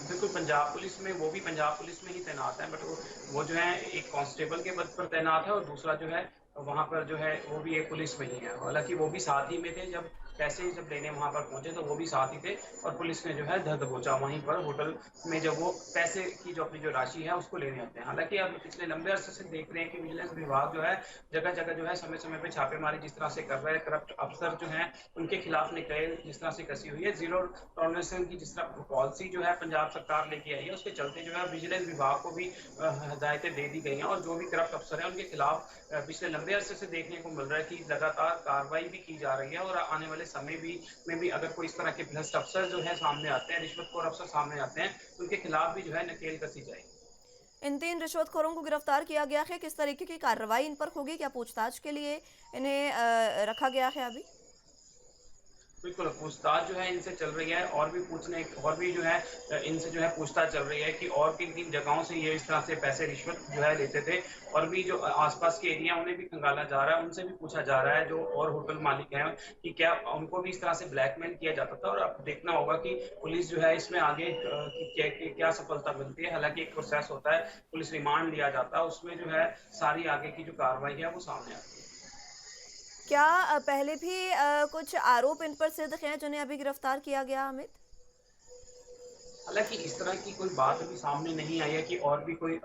बिल्कुल, पंजाब पुलिस में, वो भी पंजाब पुलिस में ही तैनात है, बट वो जो है एक कांस्टेबल के पद पर तैनात है, और दूसरा जो है वहाँ पर जो है वो भी एक पुलिस में ही है। हालांकि वो भी साथ ही में थे, जब पैसे जब लेने वहाँ पर पहुंचे तो वो भी साथ ही थे, और पुलिस ने जो है धर दबोचा वहीं पर होटल में, जब वो पैसे की जो अपनी जो राशि है उसको लेने आते हैं। हालांकि अब पिछले लंबे अरसे से देख रहे हैं कि विजिलेंस विभाग जो है जगह जगह जो है समय समय पे छापेमारी जिस तरह से कर रहे हैं, करप्ट अफसर जो है उनके खिलाफ नकेल जिस तरह से कसी हुई है, जीरो टॉलरेंस की जिस तरह पॉलिसी जो है पंजाब सरकार लेके आई है, उसके चलते जो है विजिलेंस विभाग को भी हदायतें दे दी गई हैं, और जो भी करप्ट अफसर हैं उनके खिलाफ पिछले लंबे अरसे से देखने को मिल रहा है कि लगातार कार्रवाई भी की जा रही है, और आने वाले समय में भी अगर कोई इस तरह के भ्रष्ट अफसर जो है सामने आते हैं, रिश्वतखोर अफसर सामने आते हैं, तो उनके खिलाफ भी जो है नकेल कसी जाएगी।
इन 3 रिश्वतखोरों को गिरफ्तार किया गया है, किस तरीके की कार्रवाई इन पर होगी, क्या पूछताछ के लिए इन्हें रखा गया है अभी?
बिल्कुल, पूछताछ जो है इनसे चल रही है, और भी जो है इनसे जो है पूछताछ चल रही है कि और किन किन जगहों से ये इस तरह से पैसे रिश्वत जो है लेते थे, और भी जो आसपास के एरिया उन्हें भी खंगाला जा रहा है, उनसे भी पूछा जा रहा है जो और होटल मालिक हैं कि क्या उनको भी इस तरह से ब्लैकमेल किया जाता था। और अब देखना होगा कि पुलिस जो है इसमें आगे की क्या सफलता मिलती है। हालांकि एक प्रोसेस होता है, पुलिस रिमांड लिया जाता है, उसमें जो है सारी आगे की जो कार्रवाई है वो सामने आती है।
क्या पहले भी कुछ आरोप इन पर सिद्ध हैं जिन्हें अभी गिरफ्तार किया गया, अमित?
हालांकि इस तरह की कोई बात अभी सामने नहीं आई है कि और भी कोई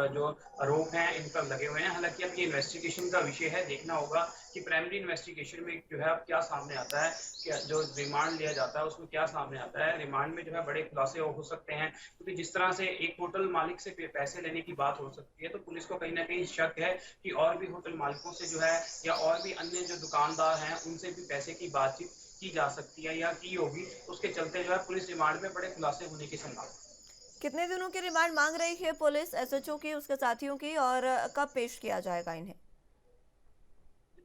जो आरोप हैं इन पर लगे हुए हैं। हालांकि अब ये इन्वेस्टिगेशन का विषय है, देखना होगा कि प्राइमरी इन्वेस्टिगेशन में जो है अब क्या सामने आता है, क्या जो रिमांड लिया जाता है उसमें क्या सामने आता है। रिमांड में जो है बड़े खुलासे हो सकते हैं, क्योंकि जिस तरह से एक होटल मालिक से पैसे लेने की बात हो सकती है, तो पुलिस को कहीं ना कहीं शक है कि और भी होटल मालिकों से जो है या और भी अन्य जो दुकानदार हैं उनसे भी पैसे की बातचीत की जा सकती है या की होगी। उसके चलते जो है पुलिस रिमांड में बड़े खुलासे होने की संभावना।
कितने दिनों की रिमांड मांग रही है पुलिस एसएचओ की, उसके साथियों की, और कब पेश किया जाएगा इन्हें?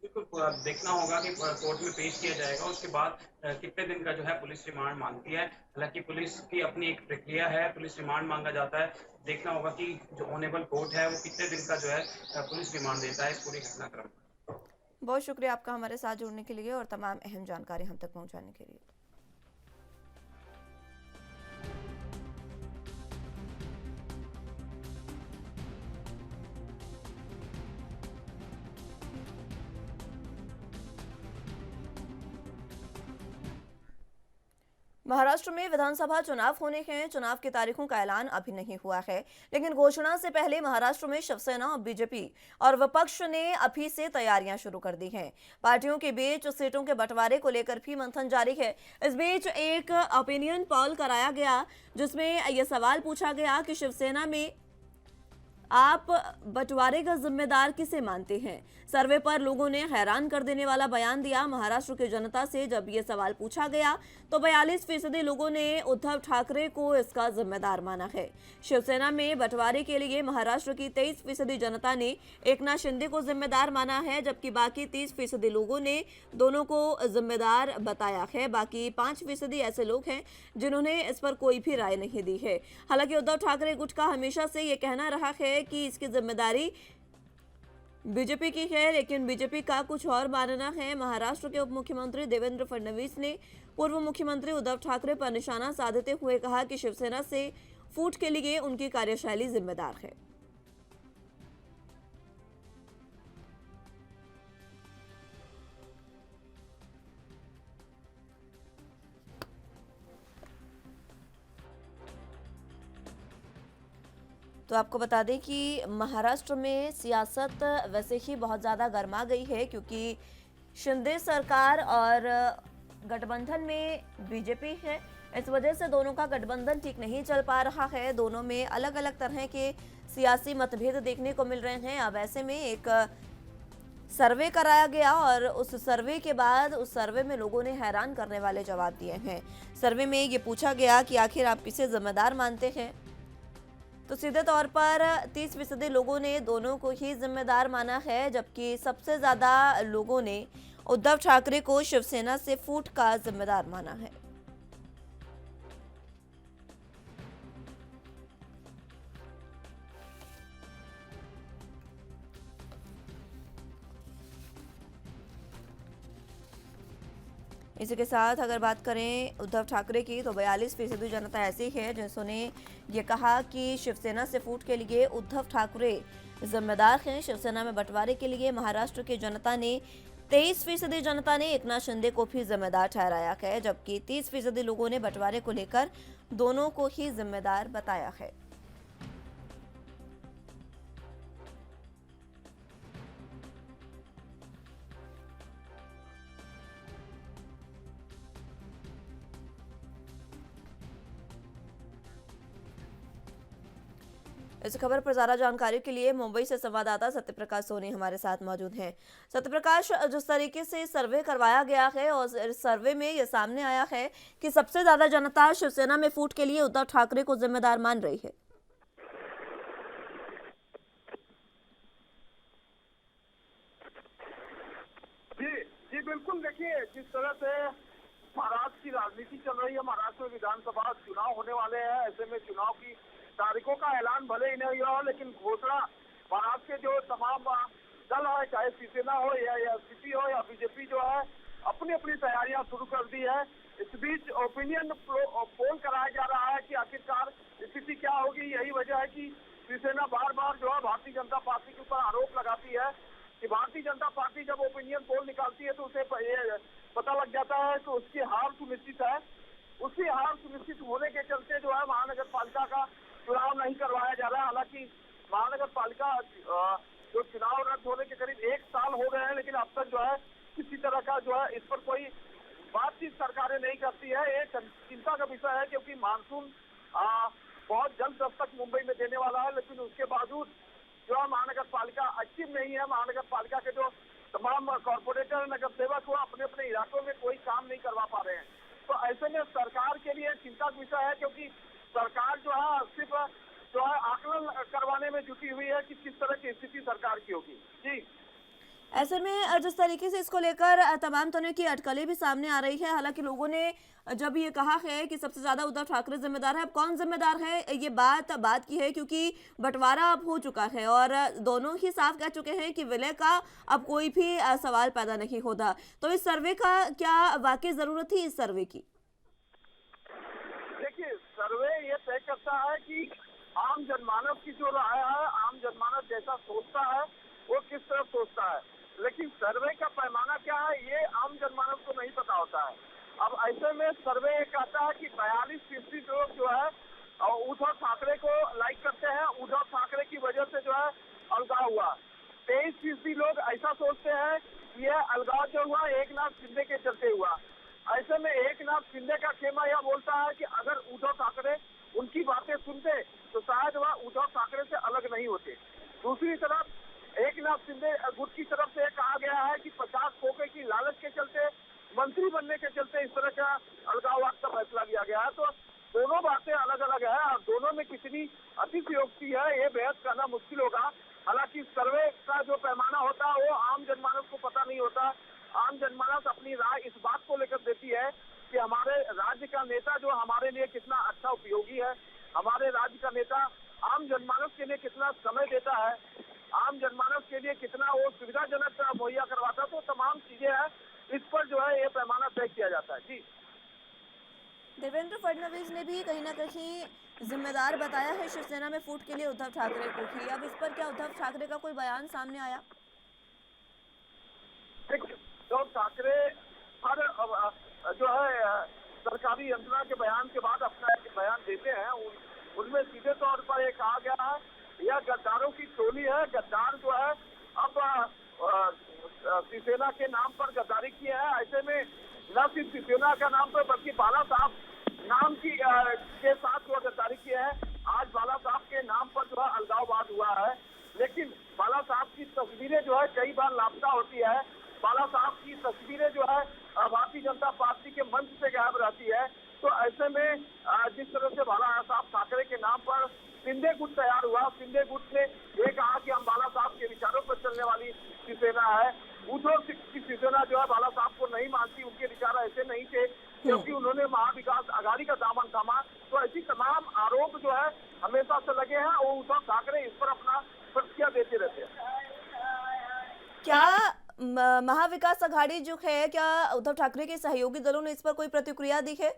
बिल्कुल, देखना होगा कि कोर्ट में पेश किया जाएगा, उसके बाद कितने दिन का जो है पुलिस रिमांड मांगती है। हालांकि पुलिस की अपनी एक प्रक्रिया है, पुलिस रिमांड मांगा जाता है। देखना होगा कि जो ऑनेबल कोर्ट है वो कितने दिन का जो है पुलिस रिमांड देता है इस पूरे घटनाक्रम में।
बहुत शुक्रिया आपका हमारे साथ जुड़ने के लिए और तमाम अहम जानकारी हम तक पहुंचाने के लिए। महाराष्ट्र में विधानसभा चुनाव होने हैं। चुनाव की तारीखों का ऐलान अभी नहीं हुआ है, लेकिन घोषणा से पहले महाराष्ट्र में शिवसेना और बीजेपी और विपक्ष ने अभी से तैयारियां शुरू कर दी हैं। पार्टियों के बीच सीटों के बंटवारे को लेकर भी मंथन जारी है। इस बीच एक ओपिनियन पोल कराया गया, जिसमें यह सवाल पूछा गया कि शिवसेना में आप बंटवारे का जिम्मेदार किसे मानते हैं। सर्वे पर लोगों ने हैरान कर देने वाला बयान दिया। महाराष्ट्र की जनता से जब ये सवाल पूछा गया तो 42% लोगों ने उद्धव ठाकरे को इसका जिम्मेदार माना है। शिवसेना में बंटवारे के लिए महाराष्ट्र की 23% जनता ने एकनाथ शिंदे को जिम्मेदार माना है, जबकि बाकी 30% लोगों ने दोनों को जिम्मेदार बताया है। बाकी 5% ऐसे लोग हैं जिन्होंने इस पर कोई भी राय नहीं दी है। हालांकि उद्धव ठाकरे गुट का हमेशा से ये कहना रहा है कि इसकी जिम्मेदारी बीजेपी की है, लेकिन बीजेपी का कुछ और मानना है। महाराष्ट्र के उप मुख्यमंत्री देवेंद्र फडणवीस ने पूर्व मुख्यमंत्री उद्धव ठाकरे पर निशाना साधते हुए कहा कि शिवसेना से फूट के लिए उनकी कार्यशैली जिम्मेदार है। तो आपको बता दें कि महाराष्ट्र में सियासत वैसे ही बहुत ज़्यादा गर्मा गई है, क्योंकि शिंदे सरकार और गठबंधन में बीजेपी है। इस वजह से दोनों का गठबंधन ठीक नहीं चल पा रहा है। दोनों में अलग अलग तरह के सियासी मतभेद देखने को मिल रहे हैं। अब ऐसे में एक सर्वे कराया गया और उस सर्वे के बाद उस सर्वे में लोगों ने हैरान करने वाले जवाब दिए हैं। सर्वे में ये पूछा गया कि आखिर आप किसे जिम्मेदार मानते हैं, तो सीधे तौर पर 30% लोगों ने दोनों को ही जिम्मेदार माना है, जबकि सबसे ज़्यादा लोगों ने उद्धव ठाकरे को शिवसेना से फूट का जिम्मेदार माना है। इसी के साथ अगर बात करें उद्धव ठाकरे की, तो 42% जनता ऐसी है जिन्होंने ये कहा कि शिवसेना से फूट के लिए उद्धव ठाकरे जिम्मेदार हैं। शिवसेना में बंटवारे के लिए महाराष्ट्र की जनता ने 23% जनता ने एकनाथ शिंदे को भी जिम्मेदार ठहराया है, जबकि 30% लोगों ने बंटवारे को लेकर दोनों को ही जिम्मेदार बताया है। इस खबर पर ज्यादा जानकारी के लिए मुंबई से संवाददाता सत्यप्रकाश सोनी हमारे साथ मौजूद हैं। सत्यप्रकाश, जिस तरीके से सर्वे करवाया गया है और इस सर्वे में ये सामने आया है कि सबसे ज्यादा जनता शिवसेना में फूट के लिए उद्धव ठाकरे को जिम्मेदार मान रही है।
जी बिल्कुल। देखिए, जिस तरह से महाराष्ट्र की राजनीति चल रही है, महाराष्ट्र में विधानसभा चुनाव होने वाले हैं, ऐसे में चुनाव की तारीखों का ऐलान भले ही नहीं हुआ, लेकिन घोषणा महाराष्ट्र के जो तमाम दल है, चाहे शिवसेना हो या एसपी हो या बीजेपी, जो है अपनी अपनी तैयारियां शुरू कर दी है। इस बीच ओपिनियन पोल कराया जा रहा है कि आखिरकार स्थिति क्या होगी। यही वजह है कि शिवसेना बार बार जो है भारतीय जनता पार्टी के ऊपर आरोप लगाती है कि भारतीय जनता पार्टी जब ओपिनियन पोल निकालती है तो उसे ये पता लग जाता है कि उसकी हार सुनिश्चित है। उसकी हार सुनिश्चित होने के चलते जो है महानगर पालिका का चुनाव नहीं करवाया जा रहा है। हालांकि महानगर पालिका जो चुनाव रद्द होने के करीब 1 साल हो गए हैं, लेकिन अब तक जो है किसी तरह का जो है इस पर कोई बातचीत सरकारें नहीं करती है। ये चिंता का विषय है, क्योंकि मानसून बहुत जल्द दस्तक मुंबई में देने वाला है, लेकिन उसके बावजूद जो है महानगर पालिका एक्टिव नहीं है। महानगर पालिका के जो तमाम कॉर्पोरेटर नगर सेवक वो अपने अपने इलाकों में कोई काम नहीं करवा पा रहे हैं। तो ऐसे में सरकार के लिए चिंता का विषय है, क्योंकि सरकार जो है सिर्फ जो है आकलन करवाने में जुटी हुई है कि किस तरह की स्थिति सरकार की होगी। जी,
ऐसे में जिस तरीके से इसको लेकर तमाम तरह की अटकलें भी सामने आ रही है, हालांकि लोगों ने जब ये कहा है कि सबसे ज्यादा उद्धव ठाकरे जिम्मेदार है, अब कौन जिम्मेदार है ये बात की है, क्योंकि बंटवारा अब हो चुका है और दोनों ही साफ कह चुके हैं कि विलय का अब कोई भी सवाल पैदा नहीं होता। तो इस सर्वे का क्या वाकई जरूरत थी इस सर्वे की?
देखिए, सर्वे ये तय करता है कि आम जनमानस की जो राय है, आम जनमानस जैसा सोचता है वो किस तरह सोचता है, लेकिन सर्वे का पैमाना क्या है ये आम जनमानस को नहीं पता होता है। अब ऐसे में सर्वे ये कहता है कि 42% लोग जो है उद्धव ठाकरे को लाइक करते हैं, उद्धव ठाकरे की वजह से जो है अलगाव हुआ। 23% लोग ऐसा सोचते हैं कि यह अलगाव जो हुआ एकनाथ शिंदे के चलते हुआ। ऐसे में एकनाथ शिंदे का खेमा यह बोलता है कि अगर उद्धव ठाकरे उनकी बातें सुनते तो शायद वह उद्धव ठाकरे से अलग नहीं होते। दूसरी तरफ एकनाथ शिंदे गुट की तरफ से कहा गया है कि 50 खोखे की लालच के चलते, मंत्री बनने के चलते इस तरह का अलगाववाद का फैसला लिया गया है। तो दोनों बातें अलग अलग है और दोनों में कितनी अतिशयोक्ति है ये बेहद कहना मुश्किल होगा। हालांकि सर्वे का जो पैमाना होता है वो आम जनमानस को पता नहीं होता। आम जनमानस अपनी राय इस बात को लेकर देती है कि हमारे राज्य का नेता जो हमारे लिए कितना अच्छा उपयोगी है, हमारे राज्य का नेता आम जनमानस के लिए कितना समय देता है, आम जनमानस के लिए कितना वो सुविधाजनक मुहैया करवाता है। तो तमाम चीजें हैं, इस पर जो है ये पैमाना तय किया जाता है। जी,
देवेंद्र फडणवीस ने भी कहीं ना कहीं जिम्मेदार बताया है शिवसेना में फूट के लिए उद्धव ठाकरे को ही। अब इस पर क्या उद्धव ठाकरे का कोई बयान सामने आया?
उद्धव ठाकरे हर जो है सरकारी यंत्रणा के बयान के बाद अपना एक बयान देते हैं। उनमें सीधे तौर पर ये कहा गया है यह गद्दारों की टोली है। गद्दार जो है अब शिवसेना के नाम पर गद्दारी की है। ऐसे में न सिर्फ शिवसेना का नाम पर बल्कि बाला साहब नाम की के साथ जो गद्दारी की है। आज बाला साहब के नाम पर जो है अलगाववाद हुआ है, लेकिन बाला साहब की तस्वीरें जो है कई बार लापता होती है। बाला साहब की तस्वीरें जो है भारतीय जनता पार्टी के मंच से गायब रहती है। तो ऐसे में जिस तरह से बाला साहब ठाकरे के नाम पर शिंदे गुट तैयार हुआ, शिंदे गुट ने ये कहा कि हम बाला साहब के विचारों पर चलने वाली शिवसेना है। उद्धव की शिवसेना जो है बाला साहब को नहीं मानती, उनके विचार ऐसे नहीं थे क्योंकि उन्होंने महाविकास आघाड़ी का दामन थामा। तो ऐसी तमाम आरोप जो है हमेशा से लगे हैं और उद्धव ठाकरे इस पर अपना प्रतिक्रिया देते रहते हैं।
क्या महाविकास अघाड़ी जो है, क्या उद्धव ठाकरे के सहयोगी दलों ने इस पर कोई प्रतिक्रिया दी है?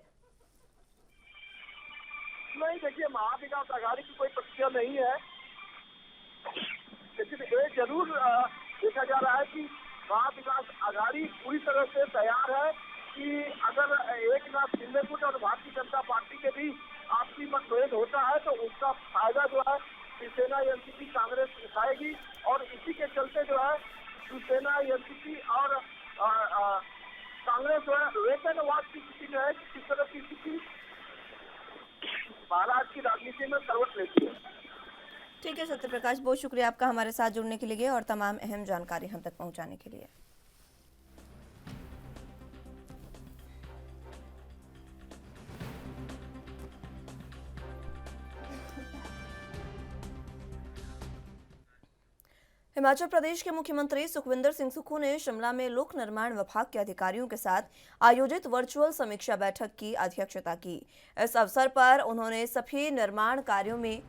नहीं, देखिए महाविकास आघाड़ी की कोई प्रतिक्रिया नहीं है, लेकिन ये जरूर देखा जा रहा है कि महाविकास आघाड़ी पूरी तरह से तैयार है कि अगर एक नाथ शिंदे गुट और भारतीय जनता पार्टी के भी आपसी मतभेद होता है तो उसका फायदा जो है शिवसेना एनसीपी कांग्रेस उठाएगी, और इसी के चलते जो है शिवसेना एनसीपी और कांग्रेस जो है वेतनवाद की स्थिति जो है किस तरह की स्थिति महाराष्ट्र की राजनीति में करवट लेती है।
ठीक है सत्य प्रकाश, बहुत शुक्रिया आपका हमारे साथ जुड़ने के लिए और तमाम अहम जानकारी हम तक पहुंचाने के लिए। हिमाचल प्रदेश के मुख्यमंत्री सुखविंदर सिंह सुक्खू ने शिमला में लोक निर्माण विभाग के अधिकारियों के साथ आयोजित वर्चुअल समीक्षा बैठक की अध्यक्षता की। इस अवसर पर उन्होंने सभी निर्माण कार्यों में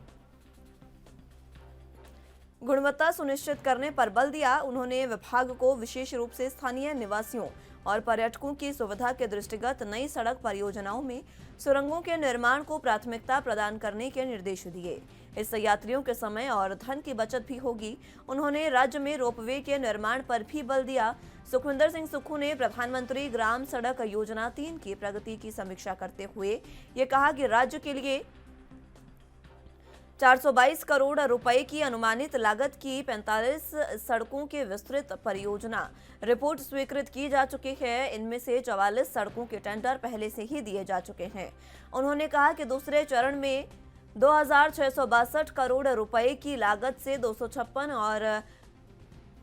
गुणवत्ता सुनिश्चित करने पर बल दिया। उन्होंने विभाग को विशेष रूप से स्थानीय निवासियों और पर्यटकों की सुविधा के दृष्टिगत नई सड़क परियोजनाओं में सुरंगों के निर्माण को प्राथमिकता प्रदान करने के निर्देश दिए। इससे यात्रियों के समय और धन की बचत भी होगी। उन्होंने राज्य में रोपवे के निर्माण पर भी बल दिया। सुखविंदर सिंह सुक्खू ने प्रधानमंत्री ग्राम सड़क योजना 3 की प्रगति की समीक्षा करते हुए ये कहा कि राज्य के लिए 422 करोड़ रुपए की अनुमानित लागत की 45 सड़कों की विस्तृत परियोजना रिपोर्ट स्वीकृत की जा चुकी है। इनमें से 44 सड़कों के टेंडर पहले से ही दिए जा चुके हैं। उन्होंने कहा कि दूसरे चरण में 2662 करोड़ रुपए की लागत से 256 और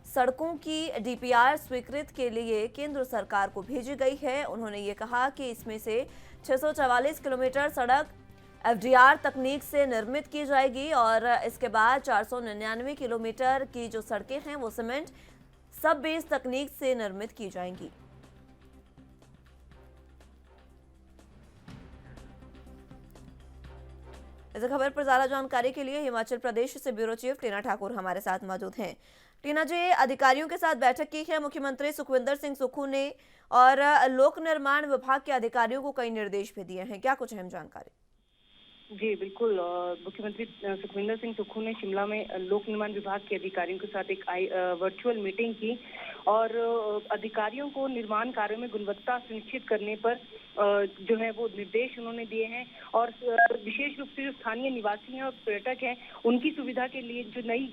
सड़कों की डीपीआर स्वीकृत के लिए केंद्र सरकार को भेजी गई है। उन्होंने ये कहा कि इसमें से 644 किलोमीटर सड़क एफडीआर तकनीक से निर्मित की जाएगी और इसके बाद 499 किलोमीटर की जो सड़कें हैं वो सीमेंट सब बेस तकनीक से निर्मित की जाएंगी। इस खबर पर ज्यादा जानकारी के लिए हिमाचल प्रदेश से ब्यूरो चीफ टीना ठाकुर हमारे साथ मौजूद हैं। टीना जी, अधिकारियों के साथ बैठक की है मुख्यमंत्री सुखविंदर सिंह सुक्खू ने और लोक निर्माण विभाग के अधिकारियों को कई निर्देश भी दिए हैं, क्या कुछ अहम जानकारी?
जी बिल्कुल, मुख्यमंत्री सुखविंदर सिंह सुक्खू ने शिमला में लोक निर्माण विभाग के अधिकारियों के साथ एक वर्चुअल मीटिंग की और अधिकारियों को निर्माण कार्यों में गुणवत्ता सुनिश्चित करने पर जो है वो निर्देश उन्होंने दिए हैं और विशेष रूप से जो स्थानीय निवासी हैं और पर्यटक हैं उनकी सुविधा के लिए जो नई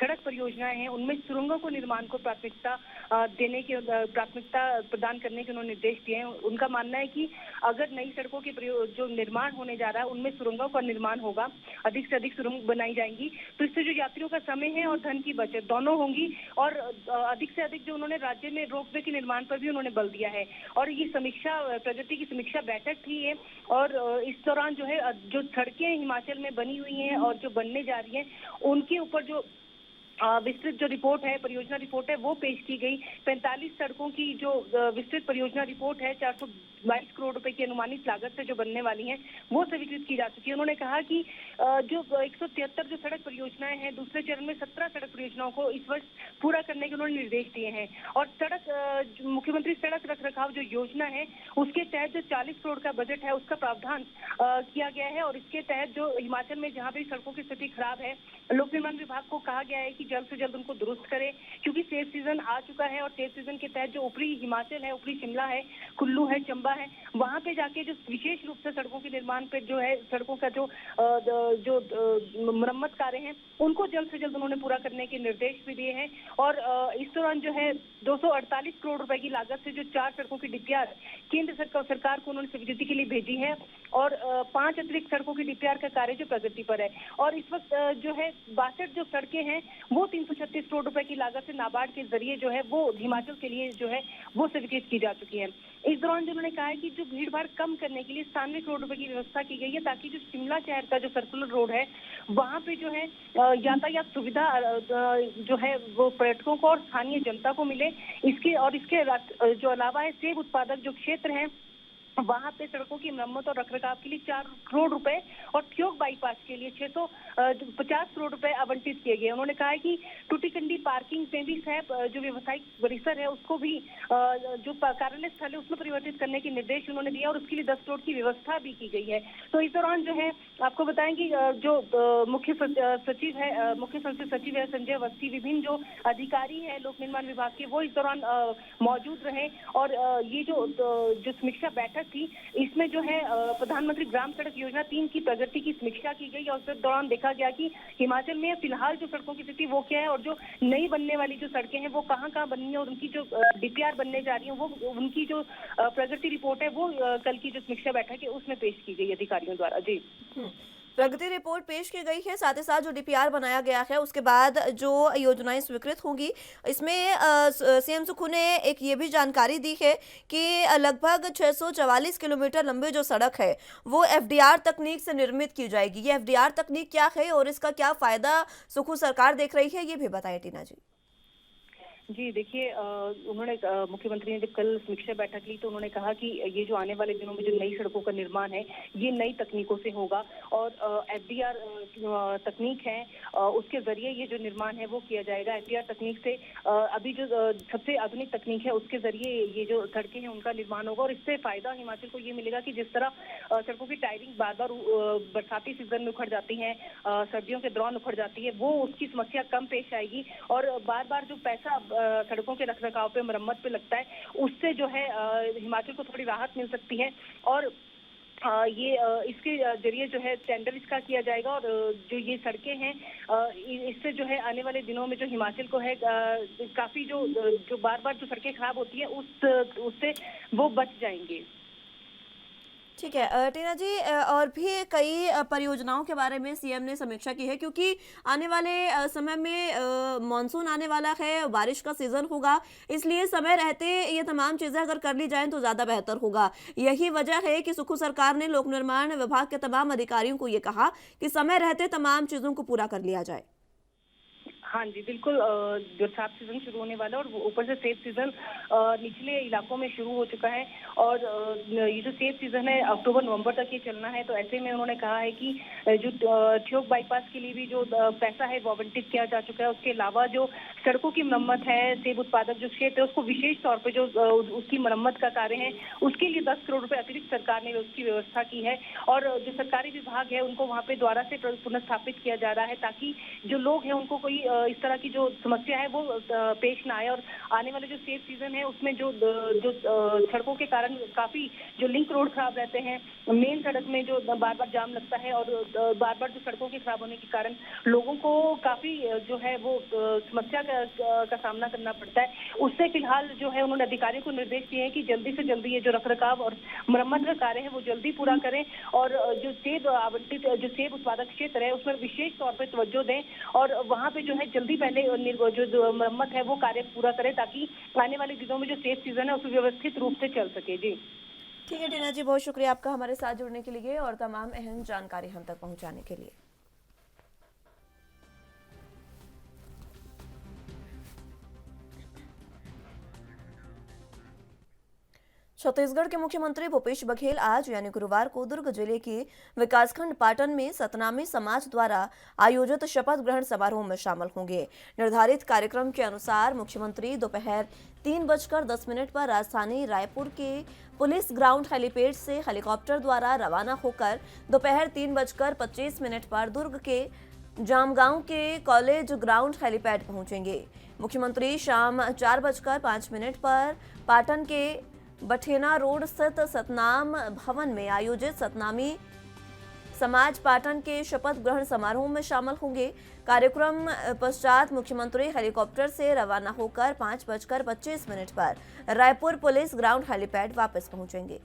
सड़क परियोजनाएं हैं उनमें सुरंगों को निर्माण को प्राथमिकता प्रदान करने के उन्होंने निर्देश दिए हैं। उनका मानना है कि अगर नई सड़कों के जो निर्माण होने जा रहा है उनमें सुरंगों का निर्माण होगा, अधिक से अधिक सुरंग बनाई जाएंगी, तो इससे जो यात्रियों का समय है और धन की बचत दोनों होंगी और अधिक से अधिक जो उन्होंने राज्य में रोपवे के निर्माण पर भी उन्होंने बल दिया है। और ये समीक्षा प्रगति की समीक्षा बैठक थी है और इस दौरान जो है जो सड़कें हिमाचल में बनी हुई हैं और जो बनने जा रही हैं उनके ऊपर जो विस्तृत जो रिपोर्ट है, परियोजना रिपोर्ट है, वो पेश की गई। 45 सड़कों की जो विस्तृत परियोजना रिपोर्ट है 422 करोड़ रुपए की अनुमानित लागत से जो बनने वाली हैं वो स्वीकृत की जा चुकी है। उन्होंने कहा कि जो 173 जो सड़क परियोजनाएं हैं दूसरे चरण में 17 सड़क परियोजनाओं को इस वर्ष पूरा करने के उन्होंने निर्देश दिए हैं और मुख्यमंत्री सड़क रख रखाव जो योजना है उसके तहत जो 40 करोड़ का बजट है उसका प्रावधान किया गया है और इसके तहत जो हिमाचल में जहाँ भी सड़कों की स्थिति खराब है लोक निर्माण विभाग को कहा गया है कि जल्द से जल्द उनको दुरुस्त करे, क्योंकि सेब सीजन आ चुका है और सेब सीजन के तहत जो ऊपरी हिमाचल है, ऊपरी शिमला है, कुल्लू है, चंबा है, वहां पे जाके जो विशेष रूप से सड़कों के निर्माण पे जो है सड़कों का जो मरम्मत कार्य हैं उनको जल्द से जल्द उन्होंने पूरा करने के निर्देश भी दिए हैं। और इस दौरान जो है 248 करोड़ रुपए की लागत से जो 4 सड़कों की डीपीआर केंद्र सरकार को उन्होंने स्वीकृति के लिए भेजी है और 5 अतिरिक्त सड़कों की डीपीआर का कार्य जो प्रगति पर है और इस वक्त जो है 62 जो सड़कें हैं वो 336 करोड़ रुपए की लागत से नाबार्ड के जरिए जो है वो हिमाचल के लिए जो है वो स्वीकृत की जा चुकी है। इस दौरान जो उन्होंने कहा है कि जो भीड़ भाड़ कम करने के लिए 97 करोड़ रुपए की व्यवस्था की गई है ताकि जो शिमला शहर का जो सर्कुलर रोड है वहां पे जो है यातायात सुविधा जो है वो पर्यटकों को और स्थानीय जनता को मिले। इसके जो अलावा है सेब उत्पादक जो क्षेत्र हैं वहां पे सड़कों की मरम्मत और रखरखाव के लिए 4 करोड़ रुपए और ठियोग बाईपास के लिए 650 करोड़ रुपए आवंटित किए गए। उन्होंने कहा है कि टूटीकंडी पार्किंग में भी जो व्यवसायिक परिसर है उसको भी जो कार्यालय स्थल है उसमें परिवर्तित करने के निर्देश उन्होंने दिया और उसके लिए 10 करोड़ की व्यवस्था भी की गई है। तो इस दौरान जो है आपको बताएं कि जो मुख्य संसदीय सचिव है संजय अवस्थी, विभिन्न जो अधिकारी है लोक निर्माण विभाग के, वो इस दौरान मौजूद रहे और ये जो समीक्षा बैठक थी इसमें जो है प्रधानमंत्री ग्राम सड़क योजना 3 की प्रगति की समीक्षा की गई और उस दौरान देखा गया कि हिमाचल में फिलहाल जो सड़कों की स्थिति वो क्या है और जो नई बनने वाली जो सड़कें हैं वो कहाँ बननी है और उनकी जो डीपीआर बनने जा रही है वो उनकी जो प्रगति रिपोर्ट है वो कल की जो समीक्षा बैठक है उसमें पेश की गई अधिकारियों द्वारा। जी,
प्रगति रिपोर्ट पेश की गई है, साथ ही साथ जो डीपीआर बनाया गया है उसके बाद जो योजनाएं स्वीकृत होंगी, इसमें सीएम सुक्खू ने एक ये भी जानकारी दी है कि लगभग 644 किलोमीटर लंबी जो सड़क है वो एफडीआर तकनीक से निर्मित की जाएगी। ये एफडीआर तकनीक क्या है और इसका क्या फायदा सुक्खू सरकार देख रही है, ये भी बताएं टीना जी।
जी देखिए, उन्होंने मुख्यमंत्री ने जब कल समीक्षा बैठक ली तो उन्होंने कहा कि ये जो आने वाले दिनों में जो नई सड़कों का निर्माण है ये नई तकनीकों से होगा और एफडीआर तकनीक है उसके जरिए ये जो निर्माण है वो किया जाएगा। एफडीआर तकनीक से अभी जो सबसे आधुनिक तकनीक है उसके जरिए ये जो सड़कें हैं उनका निर्माण होगा और इससे फायदा हिमाचल को ये मिलेगा कि जिस तरह सड़कों की टायरिंग बार बार बरसाती सीजन में उखड़ जाती है, सर्दियों के दौरान उखड़ जाती है, वो उसकी समस्या कम पेश आएगी और बार बार जो पैसा सड़कों के रखरखाव पे मरम्मत पे लगता है उससे जो है हिमाचल को थोड़ी राहत मिल सकती है और ये इसके जरिए जो है टेंडर इसका किया जाएगा और जो ये सड़कें हैं इससे जो है आने वाले दिनों में जो हिमाचल को है काफी जो बार बार जो सड़कें खराब होती है उससे वो बच जाएंगे।
ठीक है टीना जी, और भी कई परियोजनाओं के बारे में सीएम ने समीक्षा की है क्योंकि आने वाले समय में मॉनसून आने वाला है, बारिश का सीजन होगा, इसलिए समय रहते ये तमाम चीज़ें अगर कर ली जाएं तो ज़्यादा बेहतर होगा। यही वजह है कि सुक्खू सरकार ने लोक निर्माण विभाग के तमाम अधिकारियों को ये कहा कि समय रहते तमाम चीज़ों को पूरा कर लिया जाए।
हाँ जी बिल्कुल, बरसात सीजन शुरू होने वाला है और ऊपर से सेब सीजन निचले इलाकों में शुरू हो चुका है और ये जो सेब सीजन है अक्टूबर नवंबर तक ये चलना है। तो ऐसे में उन्होंने कहा है कि जो ठियोग बाईपास के लिए भी जो पैसा है वो आवंटित किया जा चुका है। उसके अलावा जो सड़कों की मरम्मत है, सेब उत्पादक जो क्षेत्र है उसको विशेष तौर पर जो उसकी मरम्मत का कार्य है उसके लिए 10 करोड़ रुपए अतिरिक्त सरकार ने उसकी व्यवस्था की है और जो सरकारी विभाग है उनको वहाँ पे द्वारा से पुनर्स्थापित किया जा रहा है ताकि जो लोग हैं उनको कोई इस तरह की जो समस्या है वो पेश ना आए और आने वाले जो सेब सीजन है उसमें जो सड़कों के कारण काफी जो लिंक रोड खराब रहते हैं, मेन सड़क में जो बार बार जाम लगता है और बार बार जो सड़कों के खराब होने के कारण लोगों को काफी जो है वो समस्या का सामना करना पड़ता है। उससे फिलहाल जो है उन्होंने अधिकारियों को निर्देश दिए हैं कि जल्दी से जल्दी ये जो रखरखाव और मरम्मत का कार्य है वो जल्दी पूरा करें और जो सेब आवंटित जो सेब उत्पादक क्षेत्र है उसमें विशेष तौर पर तवज्जो दें और वहाँ पे जो है जल्दी पहले जो मरम्मत है वो कार्य पूरा करें ताकि आने वाले दिनों में जो सेब सीजन है उसे व्यवस्थित रूप से चल सके। जी
ठीक है टीना जी, बहुत शुक्रिया आपका हमारे साथ जुड़ने के लिए और तमाम अहम जानकारी हम तक पहुंचाने के लिए। छत्तीसगढ़ के मुख्यमंत्री भूपेश बघेल आज यानी गुरुवार को दुर्ग जिले के विकासखंड पाटन में सतनामी समाज द्वारा आयोजित शपथ ग्रहण समारोह में शामिल होंगे। निर्धारित कार्यक्रम के अनुसार मुख्यमंत्री दोपहर 3:10 पर राजधानी रायपुर के पुलिस ग्राउंड हेलीपैड से हेलीकॉप्टर द्वारा रवाना होकर दोपहर 3:25 पर दुर्ग के जामगांव के कॉलेज ग्राउंड हेलीपैड पहुंचेंगे। मुख्यमंत्री शाम 4:05 पर पाटन के बठेना रोड स्थित सतनाम भवन में आयोजित सतनामी समाज पाटन के शपथ ग्रहण समारोह में शामिल होंगे। कार्यक्रम पश्चात मुख्यमंत्री हेलीकॉप्टर से रवाना होकर 5:25 पर रायपुर पुलिस ग्राउंड हेलीपैड वापस पहुंचेंगे।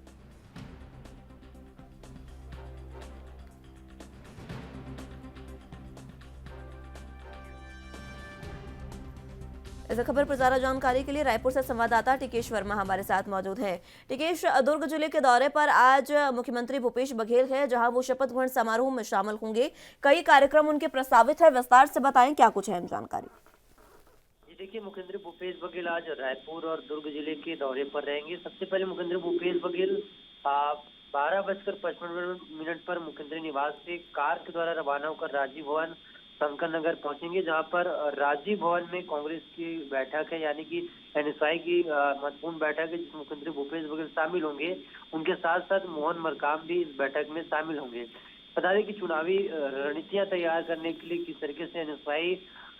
इस खबर पर ज्यादा जानकारी के लिए रायपुर से संवाददाता टिकेश वर्मा हमारे साथ मौजूद हैं। टिकेश, दुर्ग जिले के दौरे पर आज मुख्यमंत्री भूपेश बघेल है जहां वो शपथ ग्रहण समारोह में शामिल होंगे। कई कार्यक्रम उनके प्रस्तावित है, विस्तार से बताएं क्या कुछ अहम जानकारी।
देखिए, मुख्यमंत्री भूपेश बघेल आज रायपुर और दुर्ग जिले के दौरे पर रहेंगे। सबसे पहले मुख्यमंत्री भूपेश बघेल 12:55 पर मुख्यमंत्री निवास से कार के द्वारा रवाना होकर राजीव भवन शंकर नगर पहुंचेंगे, जहां पर राजीव भवन में कांग्रेस की बैठक है, यानी कि एनएसआई की महत्वपूर्ण बैठक है, जिसमें मुख्यमंत्री भूपेश बघेल शामिल होंगे। उनके साथ साथ मोहन मरकाम भी इस बैठक में शामिल होंगे। बता दें कि चुनावी रणनीतियां तैयार करने के लिए किस तरीके से एनएसआई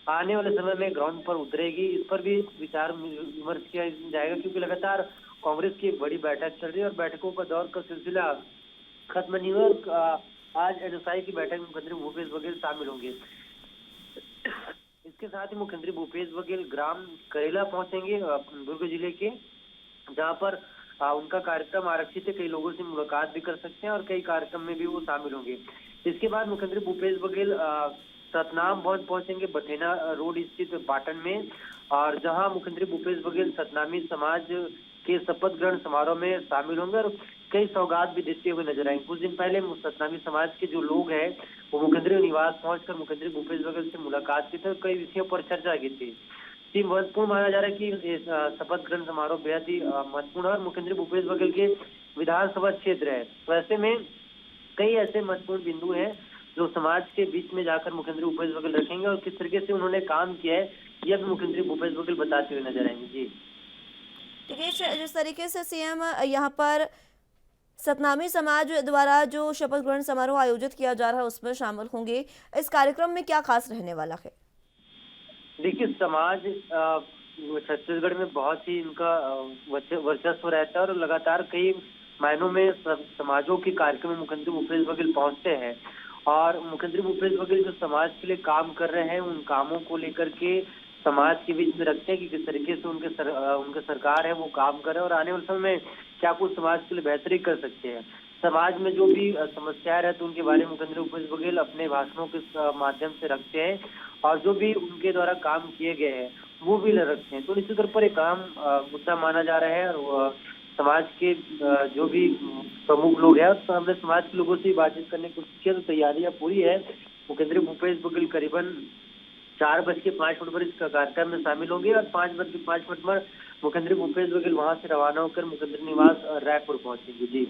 आने वाले समय में ग्राउंड पर उतरेगी, इस पर भी विचार विमर्श किया जाएगा, क्योंकि लगातार कांग्रेस की एक बड़ी बैठक चल रही है और बैठकों का दौर का सिलसिला खत्म नहीं हुआ और आज एनएसआई की बैठक में मुख्यमंत्री भूपेश बघेल शामिल होंगे। इसके साथ ही मुख्यमंत्री भूपेश बघेल ग्राम करेला पहुंचेंगे दुर्ग जिले के, जहां पर उनका कार्यक्रम आरक्षित है। कई लोगों से मुलाकात भी कर सकते हैं और कई कार्यक्रम में भी वो शामिल होंगे। इसके बाद मुख्यमंत्री भूपेश बघेल सतनाम भवन पहुंचेंगे, बठेना रोड स्थित पाटन में, और जहां मुख्यमंत्री भूपेश बघेल सतनामी समाज के शपथ ग्रहण समारोह में शामिल होंगे और कई सौगात भी देते हुए नजर आएंगे। कुछ दिन पहले सतनामी समाज के जो लोग हैं वो मुख्यमंत्री निवास पहुंचकर मुख्यमंत्री भूपेश बघेल से मुलाकात की थी और कई विषयों पर चर्चा की थी। महत्वपूर्ण माना जा रहा है कि शपथ ग्रहण समारोह बेहद ही महत्वपूर्ण है और मुख्यमंत्री भूपेश बघेल के विधानसभा क्षेत्र है, तो ऐसे में कई ऐसे महत्वपूर्ण बिंदु हैं जो समाज के बीच में जाकर मुख्यमंत्री भूपेश बघेल रखेंगे और किस तरीके से उन्होंने काम किया है यह भी मुख्यमंत्री भूपेश बघेल बताते हुए नजर आएंगे। जी
टिकेश, जिस तरीके से सीएम यहाँ पर सतनामी समाज द्वारा जो शपथ ग्रहण समारोह आयोजित किया जा रहा है उसमें शामिल होंगे, इस कार्यक्रम में क्या खास रहने वाला है?
देखिए, समाज छत्तीसगढ़ में बहुत ही इनका वर्चस्व रहता है और लगातार कई मायनों में समाजों के कार्यक्रम में मुख्यमंत्री भूपेश बघेल पहुंचते हैं और मुख्यमंत्री भूपेश बघेल जो समाज के लिए काम कर रहे हैं उन कामों को लेकर के समाज के बीच में रखते हैं कि किस तरीके से उनके सरकार है वो काम कर रहे हैं और आने वाले समय में क्या कुछ समाज के लिए बेहतरी कर सकते हैं। समाज में जो भी समस्याएं रहती है उनके बारे में मुख्यमंत्री भूपेश बघेल अपने भाषणों के माध्यम से रखते हैं और जो भी उनके द्वारा काम किए गए हैं वो भी रखते हैं। तो निश्चित तौर पर एक अहम मुद्दा माना जा रहा है और समाज के जो भी प्रमुख लोग हैं तो हमने समाज के लोगों से बातचीत करने की कोशिश की, तो तैयारियां पूरी है। मुख्यमंत्री भूपेश बघेल करीबन 4:05 पर इस कार्यक्रम में शामिल होंगे और 5:05 पर मुख्यमंत्री भूपेश बघेल वहां से रवाना होकर मुख्यमंत्री निवास रायपुर पहुंचेंगे। जी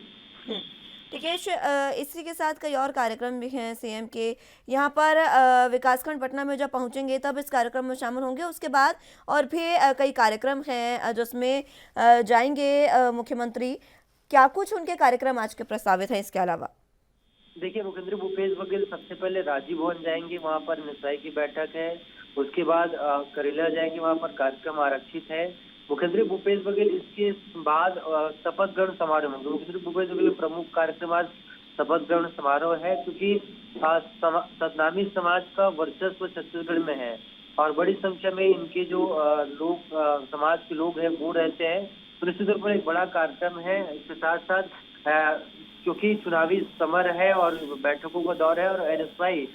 टिकेश, इसी के साथ कई और कार्यक्रम भी हैं सीएम के। यहाँ पर विकासखंड पटना में जब पहुँचेंगे तब इस कार्यक्रम में शामिल होंगे, उसके बाद और भी कई कार्यक्रम हैं जिसमें जाएंगे मुख्यमंत्री। क्या कुछ उनके कार्यक्रम आज के प्रस्तावित हैं इसके अलावा?
देखिए, मुख्यमंत्री भूपेश बघेल सबसे पहले राजीव भवन जाएंगे, वहाँ पर एनएसआई की बैठक है। उसके बाद करेला जाएंगे, वहाँ पर कार्यक्रम आरक्षित है। मुख्यमंत्री भूपेश बघेल इसके बाद शपथ ग्रहण समारोह में, मुख्यमंत्री भूपेश बघेल प्रमुख कार्यक्रम आज शपथ ग्रहण समारोह है, क्योंकि सतनामी समाज का वर्चस्व छत्तीसगढ़ में है और बड़ी संख्या में इनके जो लोग समाज के लोग हैं वो रहते हैं, तो निश्चित तौर पर एक बड़ा कार्यक्रम है। इसके साथ साथ क्योंकि चुनावी समर है और बैठकों का दौर है और एनएसआई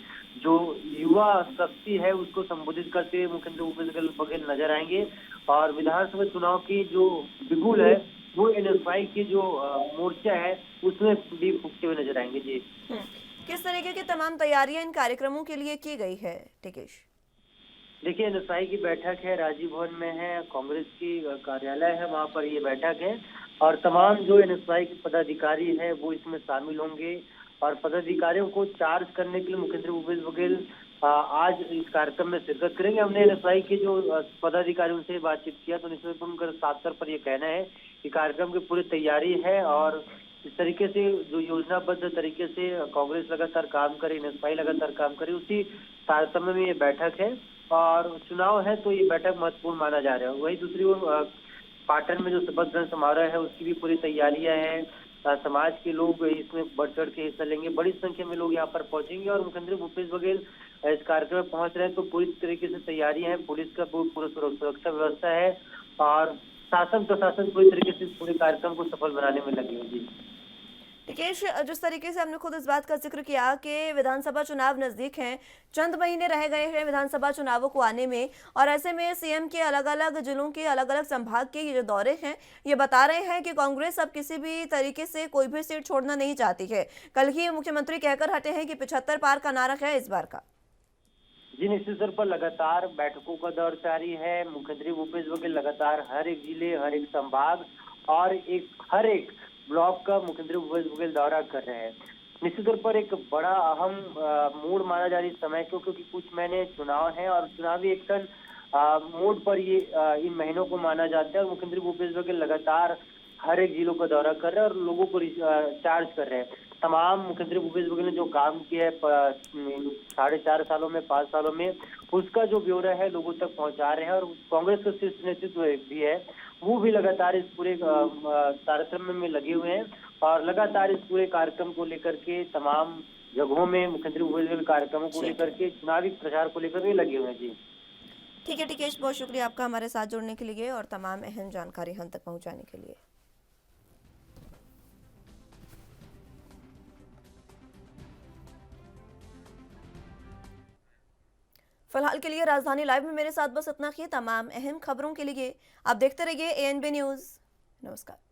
जो युवा शक्ति है उसको संबोधित करते हुए मुख्यमंत्री भूपेश बघेल नजर आएंगे और विधानसभा चुनाव की जो बिगुल है वो एनएसआई की जो मोर्चा है उसमें भी फूकते हुए नजर आएंगे। जी
किस तरीके की तमाम तैयारियां इन कार्यक्रमों के लिए की गई है टिकेश?
देखिए, एनएसआई की बैठक है, राजीव भवन में है, कांग्रेस की कार्यालय है, वहाँ पर ये बैठक है और तमाम जो एनएसआई के पदाधिकारी है वो इसमें शामिल होंगे और पदाधिकारियों को चार्ज करने के लिए मुख्यमंत्री भूपेश बघेल आज इस कार्यक्रम में शिरकत करेंगे। हमने एनएसआई के जो पदाधिकारियों से बातचीत किया तो निश्चित उनका साफ तौर पर ये कहना है कि कार्यक्रम की पूरी तैयारी है और इस तरीके से जो योजनाबद्ध तरीके से कांग्रेस लगातार काम करे, एनएसआई लगातार काम करे, उसी तारतम्य में ये बैठक है और चुनाव है तो ये बैठक महत्वपूर्ण माना जा रहा है। वही दूसरी ओर पाटन में जो शपथ ग्रहण समारोह है उसकी भी पूरी तैयारियां हैं, समाज के लोग इसमें बढ़ चढ़ के हिस्सा लेंगे, बड़ी संख्या में लोग यहाँ पर पहुंचेंगे और मुख्यमंत्री भूपेश बघेल इस कार्यक्रम में पहुंच रहे हैं तो पूरी तरीके से तैयारियां हैं, पुलिस का पूरा सुरक्षा व्यवस्था है और शासन प्रशासन पूरी तरीके से पूरे कार्यक्रम को सफल बनाने में लगे हैं। जी
टिकेश, जिस तरीके से हमने खुद इस बात का जिक्र किया कि विधानसभा चुनाव नजदीक हैं, चंद महीने रह गए हैं विधानसभा चुनावों को आने में और ऐसे में सीएम के अलग अलग जिलों के अलग अलग संभाग के ये जो दौरे हैं ये बता रहे हैं कि कांग्रेस अब किसी भी तरीके से कोई भी सीट छोड़ना नहीं चाहती है। कल ही मुख्यमंत्री कहकर हटे हैं कि 75 पार का नारा है इस बार का।
जी निश्चित तौर पर लगातार बैठकों का दौर जारी है। मुख्यमंत्री भूपेश बघेल लगातार हर एक जिले, हर एक संभाग और हर एक ब्लॉक का मुख्यमंत्री भूपेश बघेल दौरा कर रहे हैं। निश्चित तौर पर एक बड़ा अहम मोड़ माना जा रही है इस समय को, क्योंकि कुछ महीने चुनाव है और चुनावी एक्शन मोड पर ये इन महीनों को माना जाता है। और मुख्यमंत्री भूपेश बघेल लगातार हर एक जिलों का दौरा कर रहे हैं और लोगों को चार्ज कर रहे हैं। तमाम मुख्यमंत्री भूपेश बघेल ने जो काम किया है 4.5 सालों में, 5 सालों में, उसका जो ब्यौरा है लोगों तक पहुंचा रहे हैं। और कांग्रेस का शीर्ष नेतृत्व भी है, वो भी लगातार इस पूरे कार्यक्रम में लगे हुए हैं और लगातार इस पूरे कार्यक्रम को लेकर के तमाम जगहों में मुख्यमंत्री भूपेश बघेल कार्यक्रमों को लेकर के, चुनावी प्रचार को लेकर के लगे हुए हैं। जी
ठीक है टिकेश, बहुत शुक्रिया आपका हमारे साथ जुड़ने के लिए और तमाम अहम जानकारी हम तक पहुंचाने के लिए। फिलहाल के लिए राजधानी लाइव में मेरे साथ बस इतना ही। तमाम अहम खबरों के लिए आप देखते रहिए ANB न्यूज़। नमस्कार।